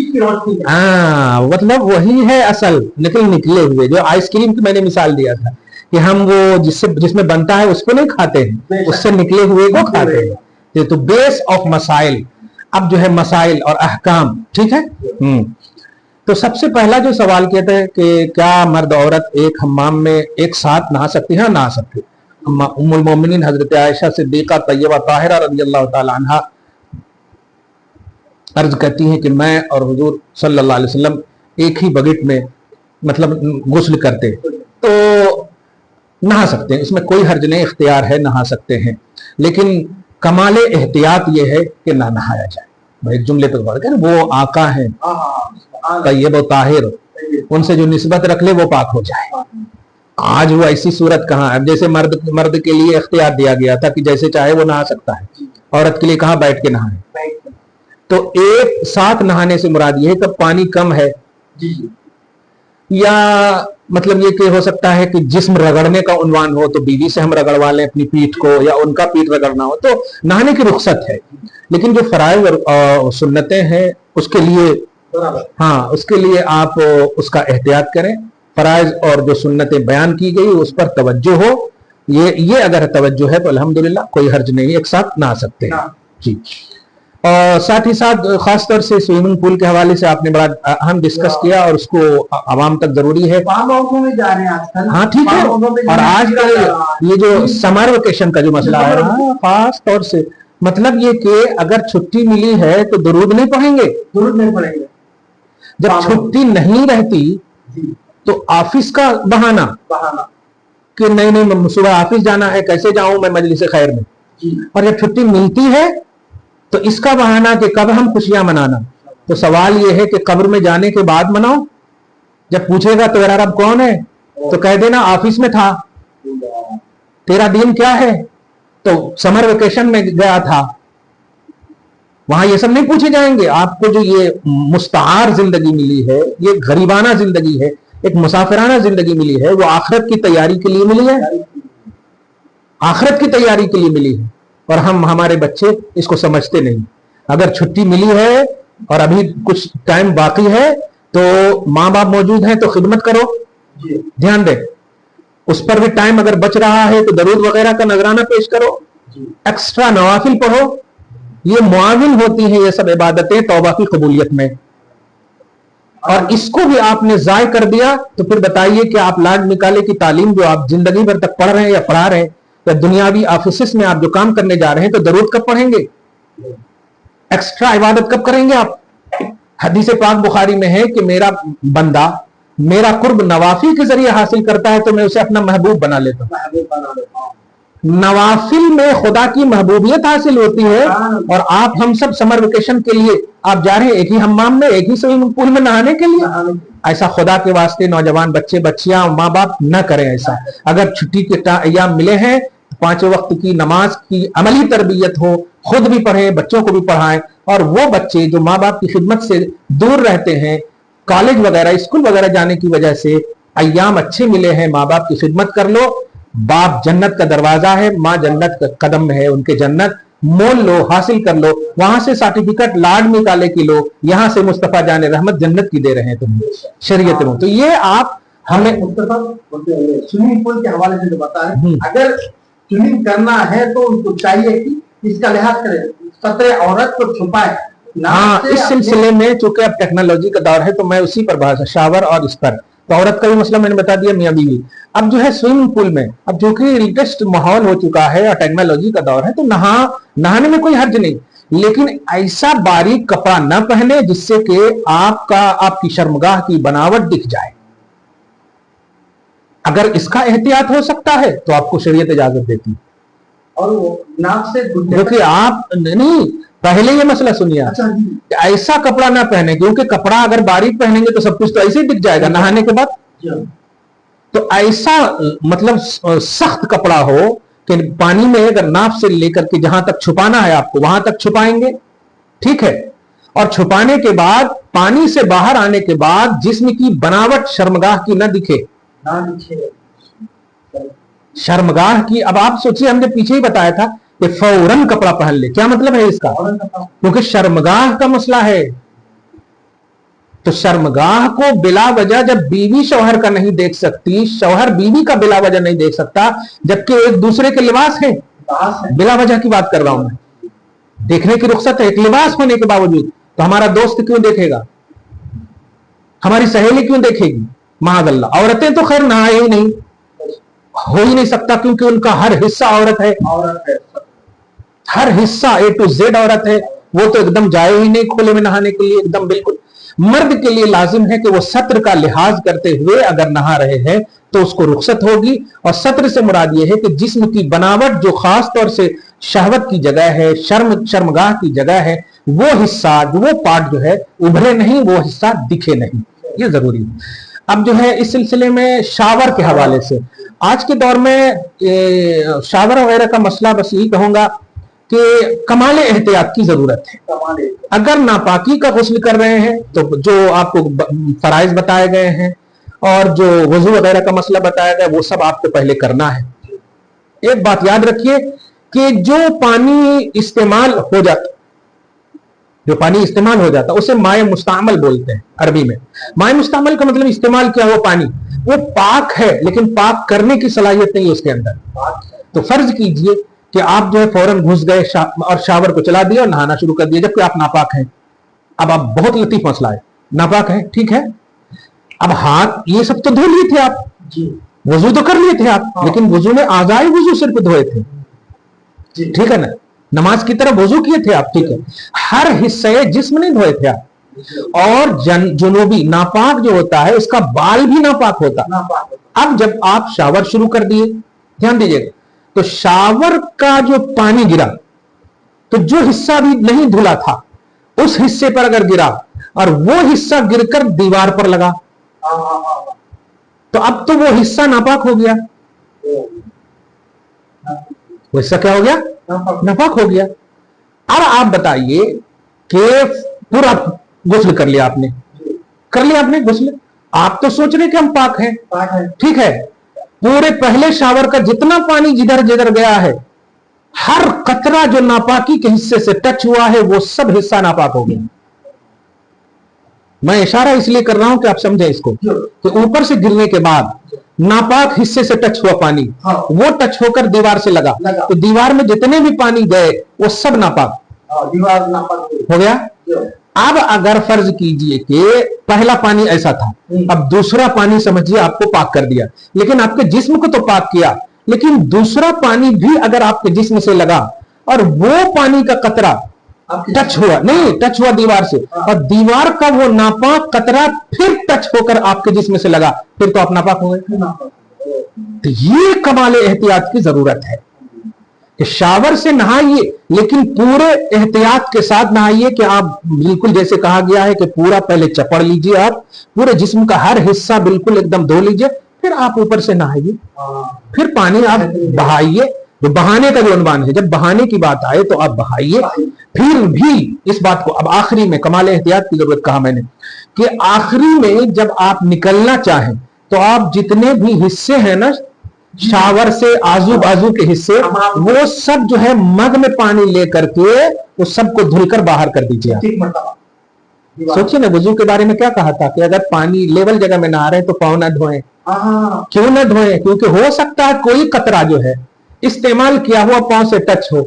हाँ, मतलब वही है असल निकले हुए। जो आइसक्रीम की मैंने मिसाल दिया था कि हम वो जिसमें बनता है उसको नहीं खाते हैं, उससे निकले हुए को खाते हैं। तो बेस ऑफ मसाइल, अब जो है मसाइल और अहकाम, ठीक है। तो सबसे पहला जो सवाल किया था कि क्या मर्द औरत एक हम्माम में एक साथ नहा सकती है? नहा सकती है। उम्मुल मोमिनीन हजरत आयशा सिद्दीका तय्यबा ताहिरा रज़ियल्लाहु ताला अन्हा अर्ज करती हैं कि मैं और हुजूर सल्लल्लाहु अलैहि वसल्लम एक ही बकेट में मतलब गुस्ल करते, तो नहा सकते हैं, इसमें कोई हर्ज नहीं, इख्तियार है, नहा सकते हैं। लेकिन कमाल एहतियात ये है कि ना नहाया जाए। एक जुमले पर गौर करें, वो आका है तय्यब ताहिर, उनसे जो निस्बत रख ले वो पाक हो जाए। आज वो ऐसी सूरत कहाँ है? अब जैसे मर्द के लिए इख्तियार दिया गया था कि जैसे चाहे वो नहा सकता है, औरत के लिए कहाँ बैठ के नहाए। तो एक साथ नहाने से मुराद ये है कि पानी कम है, या मतलब ये कि हो सकता है कि जिस्म रगड़ने का उन्वान हो तो बीवी से हम रगड़वा लें अपनी पीठ को, या उनका पीठ रगड़ना हो तो नहाने की रुख्सत है। लेकिन जो फराइज और सुन्नतें हैं उसके लिए, हाँ, उसके लिए आप उसका एहतियात करें। फराइज और जो सुन्नतें बयान की गई उस पर तवज्जो हो, ये अगर तवज्जो है तो अल्हम्दुलिल्लाह कोई हर्ज नहीं, एक साथ नहा सकते हैं जी। और साथ ही साथ खास तौर से स्विमिंग पूल के हवाले से आपने बड़ा अहम डिस्कस किया और उसको आवाम तक जरूरी है। में जा रहे हैं आजकल, हाँ ठीक है। और आजकल ये जो समर वेकेशन का जो मसला है, खास तौर से मतलब ये कि अगर छुट्टी मिली है तो दुरूद नहीं पढ़ेंगे, जब छुट्टी नहीं रहती तो ऑफिस का बहाना कि नहीं सुबह ऑफिस जाना है, कैसे जाऊं मैं मजलिस खैर में। और जब छुट्टी मिलती है तो इसका बहाना कि कब हम खुशियां मनाना। तो सवाल यह है कि कब्र में जाने के बाद मनाओ। जब पूछेगा तो तेरा रब कौन है, तो कह देना ऑफिस में था। तेरा दिन क्या है, तो समर वेकेशन में गया था। वहां ये सब नहीं पूछे जाएंगे। आपको जो ये मुस्तार जिंदगी मिली है, ये गरीबाना जिंदगी है, एक मुसाफिराना जिंदगी मिली है, वो आखिरत की तैयारी के लिए मिली है, आखिरत की तैयारी के लिए मिली है। और हमारे बच्चे इसको समझते नहीं। अगर छुट्टी मिली है और अभी कुछ टाइम बाकी है तो माँ बाप मौजूद हैं तो खिदमत करो, ध्यान दे। उस पर भी टाइम अगर बच रहा है तो दरूद वगैरह का नजराना पेश करो, एक्स्ट्रा नवाफिल पढ़ो। ये मुआविन होती हैं ये सब इबादतें तौबा की कबूलियत में। और इसको भी आपने जाय कर दिया तो फिर बताइए कि आप लाड निकाले की तालीम जो आप जिंदगी भर तक पढ़ रहे हैं या पढ़ा रहे हैं, या दुनियावी ऑफिस में आप जो काम करने जा रहे हैं, तो दरूद कब पढ़ेंगे, एक्स्ट्रा इबादत कब करेंगे आप? हदीस पाक बुखारी में है कि मेरा बंदा मेरा कुर्ब नवाफिल के जरिए हासिल करता है तो मैं उसे अपना महबूब बना लेता हूं। नवाफिल में खुदा की महबूबियत हासिल होती है। और आप हम सब समर वेकेशन के लिए आप जा रहे हैं एक ही हम्माम में, एक ही स्विमिंग पूल में नहाने के लिए। ऐसा खुदा के वास्ते नौजवान बच्चे बच्चियां माँ बाप न करें ऐसा। अगर छुट्टी के अय्याम मिले हैं, 5 वक्त की नमाज की अमली तरबियत हो, खुद भी पढ़ें, बच्चों को भी पढ़ाएं। और वो बच्चे जो माँ बाप की खिदमत से दूर रहते हैं, कॉलेज वगैरह स्कूल वगैरह जाने की वजह से अय्याम अच्छे मिले हैं, माँ बाप की खिदमत कर लो। बाप जन्नत का दरवाजा है, माँ जन्नत का कदम में है, उनके जन्नत मोल लो, हासिल कर लो। वहां से सर्टिफिकेट लाड निकाले की लो, यहां से मुस्तफा जाने रहमत जन्नत की दे रहे हैं तुम्हें शरीयत में। तो ये आप हमें स्विमिंग पूल के हवाले से जो बता रहे हैं, अगर स्विमिंग करना है तो उनको चाहिए कि इसका लिहाज करें, सतह औरत को छुपाए। हाँ, इस सिलसिले में चूंकि अब टेक्नोलॉजी का दौर है तो मैं उसी पर बहस, शावर और इस पर तो औरत का भी मसला मैंने बता दिया, मियां बीवी। अब जो है स्विमिंग पूल में, अब जो कि लेटेस्ट माहौल हो चुका है और टेक्नोलॉजी का दौर है, तो नहाने में कोई हर्ज नहीं। लेकिन ऐसा बारीक कपड़ा न पहने जिससे कि आपकी शर्मगाह की बनावट दिख जाए। अगर इसका एहतियात हो सकता है तो आपको शरीयत इजाजत देती है। और वो नाक से क्योंकि आप नहीं, पहले ये मसला सुनिए, कि ऐसा कपड़ा ना पहने, क्योंकि कपड़ा अगर बारीक पहनेंगे तो सब कुछ तो ऐसे ही दिख जाएगा नहाने के बाद। तो ऐसा मतलब सख्त कपड़ा हो कि पानी में अगर नाप से लेकर के जहां तक छुपाना है आपको वहां तक छुपाएंगे, ठीक है, और छुपाने के बाद पानी से बाहर आने के बाद जिस्म की बनावट शर्मगाह की न दिखे, शर्मगाह की। अब आप सोचिए, हमने पीछे ही बताया था कि फौरन कपड़ा पहन ले, क्या मतलब है इसका? क्योंकि शर्मगाह का मसला है। तो शर्मगाह को बिला वजह जब बीवी शौहर का नहीं देख सकती, शौहर बीवी का बिला वजह नहीं देख सकता, जबकि एक दूसरे के लिबास है, बिला वजह की बात कर रहा हूं मैं, देखने की रुख्सत है, एक लिबास होने के बावजूद, तो हमारा दोस्त क्यों देखेगा, हमारी सहेली क्यों देखेगी? माअल्लाह। औरतें तो खैर नहाए ही नहीं, हो ही नहीं सकता, क्योंकि उनका हर हिस्सा औरत है, हर हिस्सा ए टू जेड औरत है, वो तो एकदम जाए ही नहीं खुले में नहाने के लिए, एकदम बिल्कुल। मर्द के लिए लाजिम है कि वो सत्र का लिहाज करते हुए अगर नहा रहे हैं तो उसको रुख्सत होगी। और सत्र से मुराद ये है कि जिस्म की बनावट जो खास तौर से शहवत की जगह है, शर्मगाह की जगह है, वो हिस्सा, वो पार्ट जो है उभरे नहीं, वो हिस्सा दिखे नहीं, ये जरूरी है। अब जो है इस सिलसिले में शावर के हवाले से आज के दौर में शावर वगैरह का मसला बस यही कहूंगा कि कमाल एहतियात की जरूरत है। अगर नापाकी का गुस्ल कर रहे हैं तो जो आपको फराइज बताए गए हैं और जो वजू वगैरह का मसला बताया गया वो सब आपको पहले करना है। एक बात याद रखिए कि जो पानी इस्तेमाल हो जाता उसे माए मुस्तामल बोलते हैं अरबी में। माए मुस्तामल का मतलब इस्तेमाल किया हुआ पानी, वो पाक है लेकिन पाक करने की सलाहियत नहीं है उसके अंदर। तो फर्ज कीजिए कि आप जो है फौरन घुस गए और शावर को चला दिया और नहाना शुरू कर दिया, जबकि आप नापाक हैं। अब आप, बहुत लतीफ मसला है, नापाक है, ठीक है, अब हाथ ये सब तो धो लिए थे आप, वजू तो कर लिए थे आप, लेकिन वजू में आज़ाए वजू सिर्फ धोए थे, ठीक है ना, नमाज की तरह वजू किए थे आप, ठीक है, हर हिस्से जिस्म नहीं धोए थे आप। और जुनूबी नापाक जो होता है उसका बाल भी नापाक होता। अब जब आप शावर शुरू कर दिए, ध्यान दीजिएगा, तो शावर का जो पानी गिरा तो जो हिस्सा भी नहीं धुला था उस हिस्से पर अगर गिरा और वो हिस्सा गिरकर दीवार पर लगा तो अब तो वो हिस्सा नापाक हो गया। वो हिस्सा क्या हो गया? नापाक हो गया। अब आप बताइए कि पूरा गुस्ल कर लिया आपने गुस्ल, आप तो सोच रहे कि हम पाक हैं, ठीक है, पूरे पहले शावर का जितना पानी जिधर जिधर गया है, हर कतरा जो नापाकी के हिस्से से टच हुआ है वो सब हिस्सा नापाक हो गया। मैं इशारा इसलिए कर रहा हूं कि आप समझे इसको, कि ऊपर से गिरने के बाद नापाक हिस्से से टच हुआ पानी, वो टच होकर दीवार से लगा तो दीवार में जितने भी पानी गए वो सब नापाक, दीवार नापाक हो गया। अब अगर फर्ज कीजिए कि पहला पानी ऐसा था, अब दूसरा पानी समझिए आपको पाक कर दिया, लेकिन आपके जिस्म को तो पाक किया, लेकिन दूसरा पानी भी अगर आपके जिस्म से लगा और वो पानी का कतरा टच हुआ दीवार से, और दीवार का वो नापाक कतरा फिर टच होकर आपके जिस्म से लगा, फिर तो आप नापाक हो गए। तो ये कमाल एहतियात की जरूरत है कि शावर से नहाइए, लेकिन पूरे एहतियात के साथ नहाइए कि आप बिल्कुल जैसे कहा गया है कि पूरा पहले चपड़ लीजिए, आप पूरे जिस्म का हर हिस्सा बिल्कुल एकदम धो लीजिए, फिर आप ऊपर से नहाइए, फिर पानी आप बहाइए। तो बहाने का जो अनुमान है, जब बहाने की बात आए तो आप बहाइए। फिर भी इस बात को अब आखिरी में कमाल एहतियात की जरूरत कहा मैंने कि आखिरी में जब आप निकलना चाहें तो आप जितने भी हिस्से हैं ना शावर से आजू बाजू के हिस्से, वो सब जो है मग में पानी लेकर के उस सब को धुलकर बाहर कर दीजिए। सोचिए ना, वजू के बारे में क्या कहा था कि अगर पानी लेवल जगह में नहा रहे तो पाँव ना धोएं। क्यों ना धोएं? क्योंकि हो सकता है कोई कतरा जो है इस्तेमाल किया हुआ पाँव से टच हो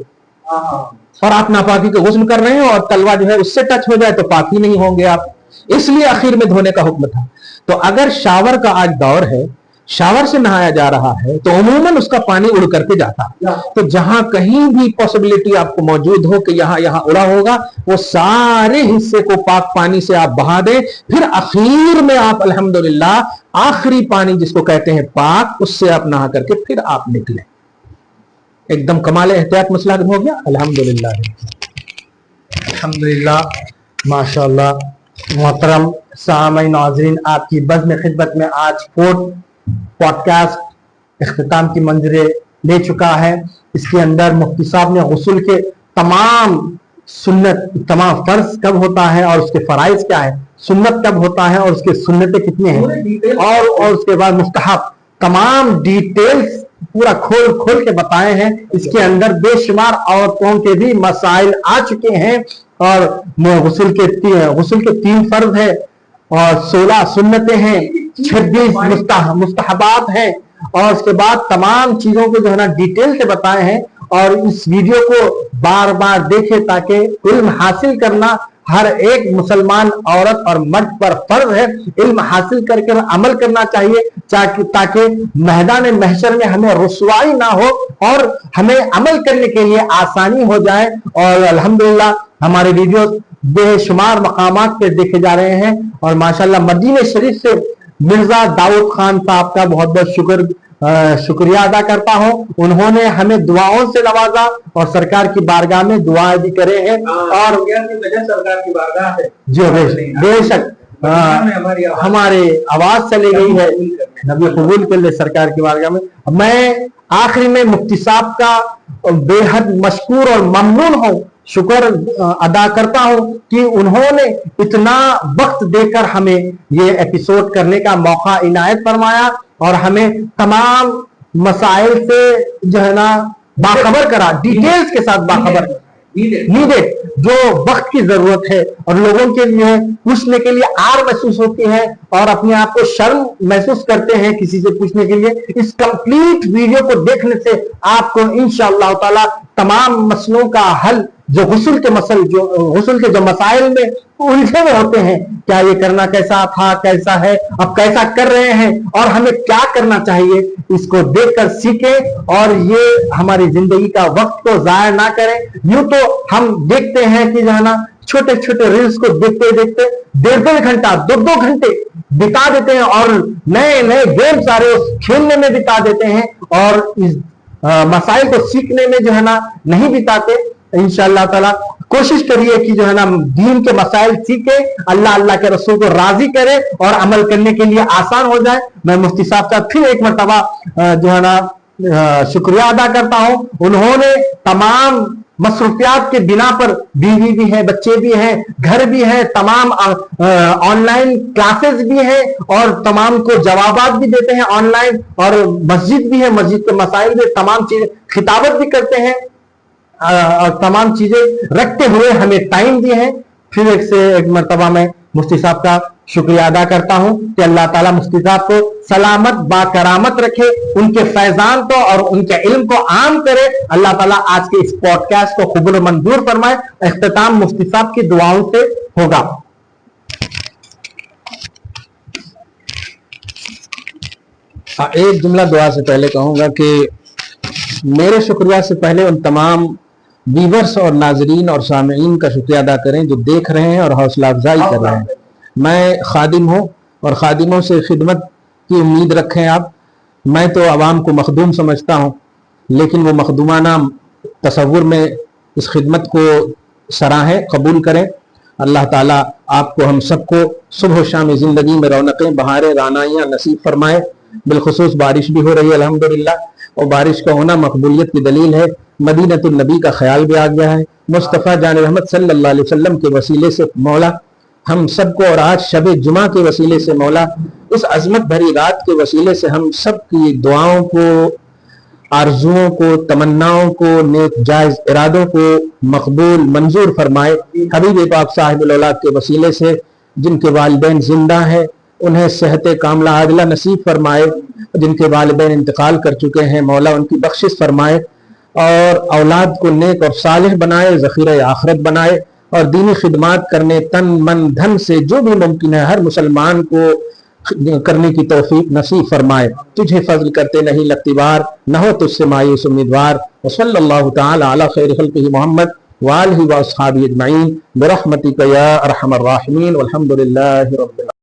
और आप नापाकी को गुस्ल कर रहे हैं और तलवा जो है उससे टच हो जाए तो पाकी नहीं होंगे आप, इसलिए आखिर में धोने का हुक्म था। तो अगर शावर का आज दौर है शावर से नहाया जा रहा है तो अमूमन उसका पानी उड़ करके जाता है। तो जहां कहीं भी पॉसिबिलिटी आपको मौजूद हो कि यहाँ उड़ा होगा, वो सारे हिस्से को पाक पानी से आप बहा दें, फिर आखिर में आप अल्हम्दुलिल्लाह आखिरी पानी जिसको कहते हैं पाक, उससे आप नहा करके फिर आप निकले। एकदम कमाल एहतियात मसला हो गया। अल्हम्दुलिल्लाह अल्हम्दुलिल्लाह, माशाअल्लाह। मोहतरम सामीन नाज़रीन, आपकी बज़्म खिदमत में आज 4th पॉडकास्ट इख्तिताम की मंजरे ले चुका है। इसके अंदर मुफ्ती साहब ने गुस्ल के तमाम सुन्नत, तमाम फर्ज कब होता है और उसके फराइज क्या है, सुन्नत कब होता है और उसके सुन्नतें कितने हैं, और उसके बाद मुस्तहब, तमाम डिटेल्स पूरा खोल के बताए हैं। इसके अंदर बेशुमार औरतों के भी मसाइल आ चुके हैं, और गुस्ल के 3 फर्ज है और 16 सुन्नतें हैं, 26 मुस्तहबात हैं, और उसके बाद तमाम चीजों को जो है ना डिटेल से बताए हैं। और इस वीडियो को बार बार देखें ताकि इल्म हासिल करना हर एक मुसलमान औरत और मर्द पर फर्ज है। इल्म हासिल करके अमल करना चाहिए ताकि मैदान महशर में हमें रुसवाई ना हो और हमें अमल करने के लिए आसानी हो जाए। और अल्हम्दुलिल्लाह हमारे वीडियो बेशुमार मकामात पे देखे जा रहे हैं, और माशाल्लाह मदीने शरीफ से मिर्जा दाऊद खान साहब का बहुत बहुत शुक्रिया अदा करता हूँ। उन्होंने हमें दुआओं से नवाजा और सरकार की बारगाह में दुआएं भी करे हैं। और सरकार की बारगाह है जो बेशक हमारी आवाज चली गई है, नबी कबूल कर ले सरकार की बारगाह में। मैं आखिरी में मुफ्ती साहब का बेहद मशकूर और ममनून हूँ, शुक्र अदा करता हूं कि उन्होंने इतना वक्त देकर हमें ये एपिसोड करने का मौका इनायत फरमाया और हमें तमाम मसाइल से जो है ना बाखबर करा, डिटेल्स के साथ बाखबर नीडेड, जो वक्त की जरूरत है और लोगों के लिए पूछने के लिए आर महसूस होती है और अपने आप को शर्म महसूस करते हैं किसी से पूछने के लिए। इस कंप्लीट वीडियो को देखने से आपको इंशाअल्लाह ताला तमाम मसलों का हल, जो गुस्ल के जो मसाइल में उलझे हुए होते हैं, क्या ये करना कैसा था, कैसा है, अब कैसा कर रहे हैं और हमें क्या करना चाहिए, इसको देखकर सीखें और ये हमारी जिंदगी का वक्त को जाया ना करें। यूं तो हम देखते हैं कि जो है ना छोटे छोटे रील्स को देखते देखते 1.5 घंटा 2 घंटे बिता देते हैं और नए नए गेम सारे खेलने में बिता देते हैं और इस मसाइल को सीखने में जो है ना नहीं बिताते। इंशाअल्लाह ताला कोशिश करिए कि जो है ना दीन के मसाइल सीखे, अल्लाह के रसूल को राजी करे और अमल करने के लिए आसान हो जाए। मैं मुफ्ती साहब का फिर एक मरतबा जो है ना शुक्रिया अदा करता हूं। उन्होंने तमाम मसरूफियात के बिना पर, बीवी भी है, बच्चे भी हैं, घर भी है, तमाम ऑनलाइन क्लासेस भी हैं और तमाम को जवाबात भी देते हैं ऑनलाइन, और मस्जिद भी है, मस्जिद के मसाइल भी, तमाम चीजें खिताबत भी करते हैं और तमाम चीजें रखते हुए हमें टाइम दिए हैं। फिर एक से एक मरतबा मैं मुफ्ती साहब का शुक्रिया अदा करता हूं कि अल्लाह ताला मुफ्ती साहब को सलामत बाकरामत रखे, उनके फैजान को और उनके इल्म को आम करे। अल्लाह ताला आज के इस पॉडकास्ट को कबूल मंजूर फरमाए। इख्तिताम मुफ्ती साहब की दुआओं से होगा। एक जुमला दुआ से पहले कहूंगा कि मेरे शुक्रिया से पहले उन तमाम व्यूवर्स और नाजरीन और सामीन का शुक्रिया अदा करें जो देख रहे हैं और हौसला अफजाई कर रहे हैं। मैं खादिम हूँ और खादिमों से खिदमत की उम्मीद रखें आप। मैं तो आवाम को मखदूम समझता हूँ, लेकिन वो मखदूमाना तसव्वुर में इस खिदमत को सराहें, कबूल करें। अल्लाह ताला आपको हम सबको सुबह शाम ज़िंदगी में रौनकें, बहारें, रानाइयाँ नसीब फरमाए। बिलखुसूस बारिश भी हो रही है अल्हम्दुलिल्लाह, और बारिश का होना मकबूलियत की दलील है। मदीनतुल नबी का ख्याल भी आ गया है। मुस्तफ़ा जान रहमत सल्लल्लाहु अलैहि वसल्लम के वसीले से मौला हम सबको, और आज शब जुमा के वसीले से मौला इस अजमत भरी रात के वसीले से हम सब की दुआओं को, आरजुओं को, तमन्नाओं को, नेक जायज इरादों को मकबूल मंजूर फरमाए। हबीब पाक साहिबुल औलाद के वसीले से जिनके वालिदैन जिंदा हैं उन्हें सेहत कामला आदिला नसीब फरमाए, जिनके वालिदैन इंतकाल कर चुके हैं मौला उनकी बख्शिश फरमाए और औलाद को नेक और सालिह बनाए, ज़ख़ीरा आखिरत बनाए और दीनी खिदमात करने तन मन धन से जो भी मुमकिन है हर मुसलमान को کرنے کی توفیق نصیب فرمائے. تجھے فضل کرتے نہیں لگتی بار, نہ ہو تجھ سے مایوس امیدوار. وصلی اللہ تعالی علی خیر خلقہ محمد وآلہ واصحابہ اجمعین برحمتک یا ارحم الراحمین والحمد للہ رب العالمین.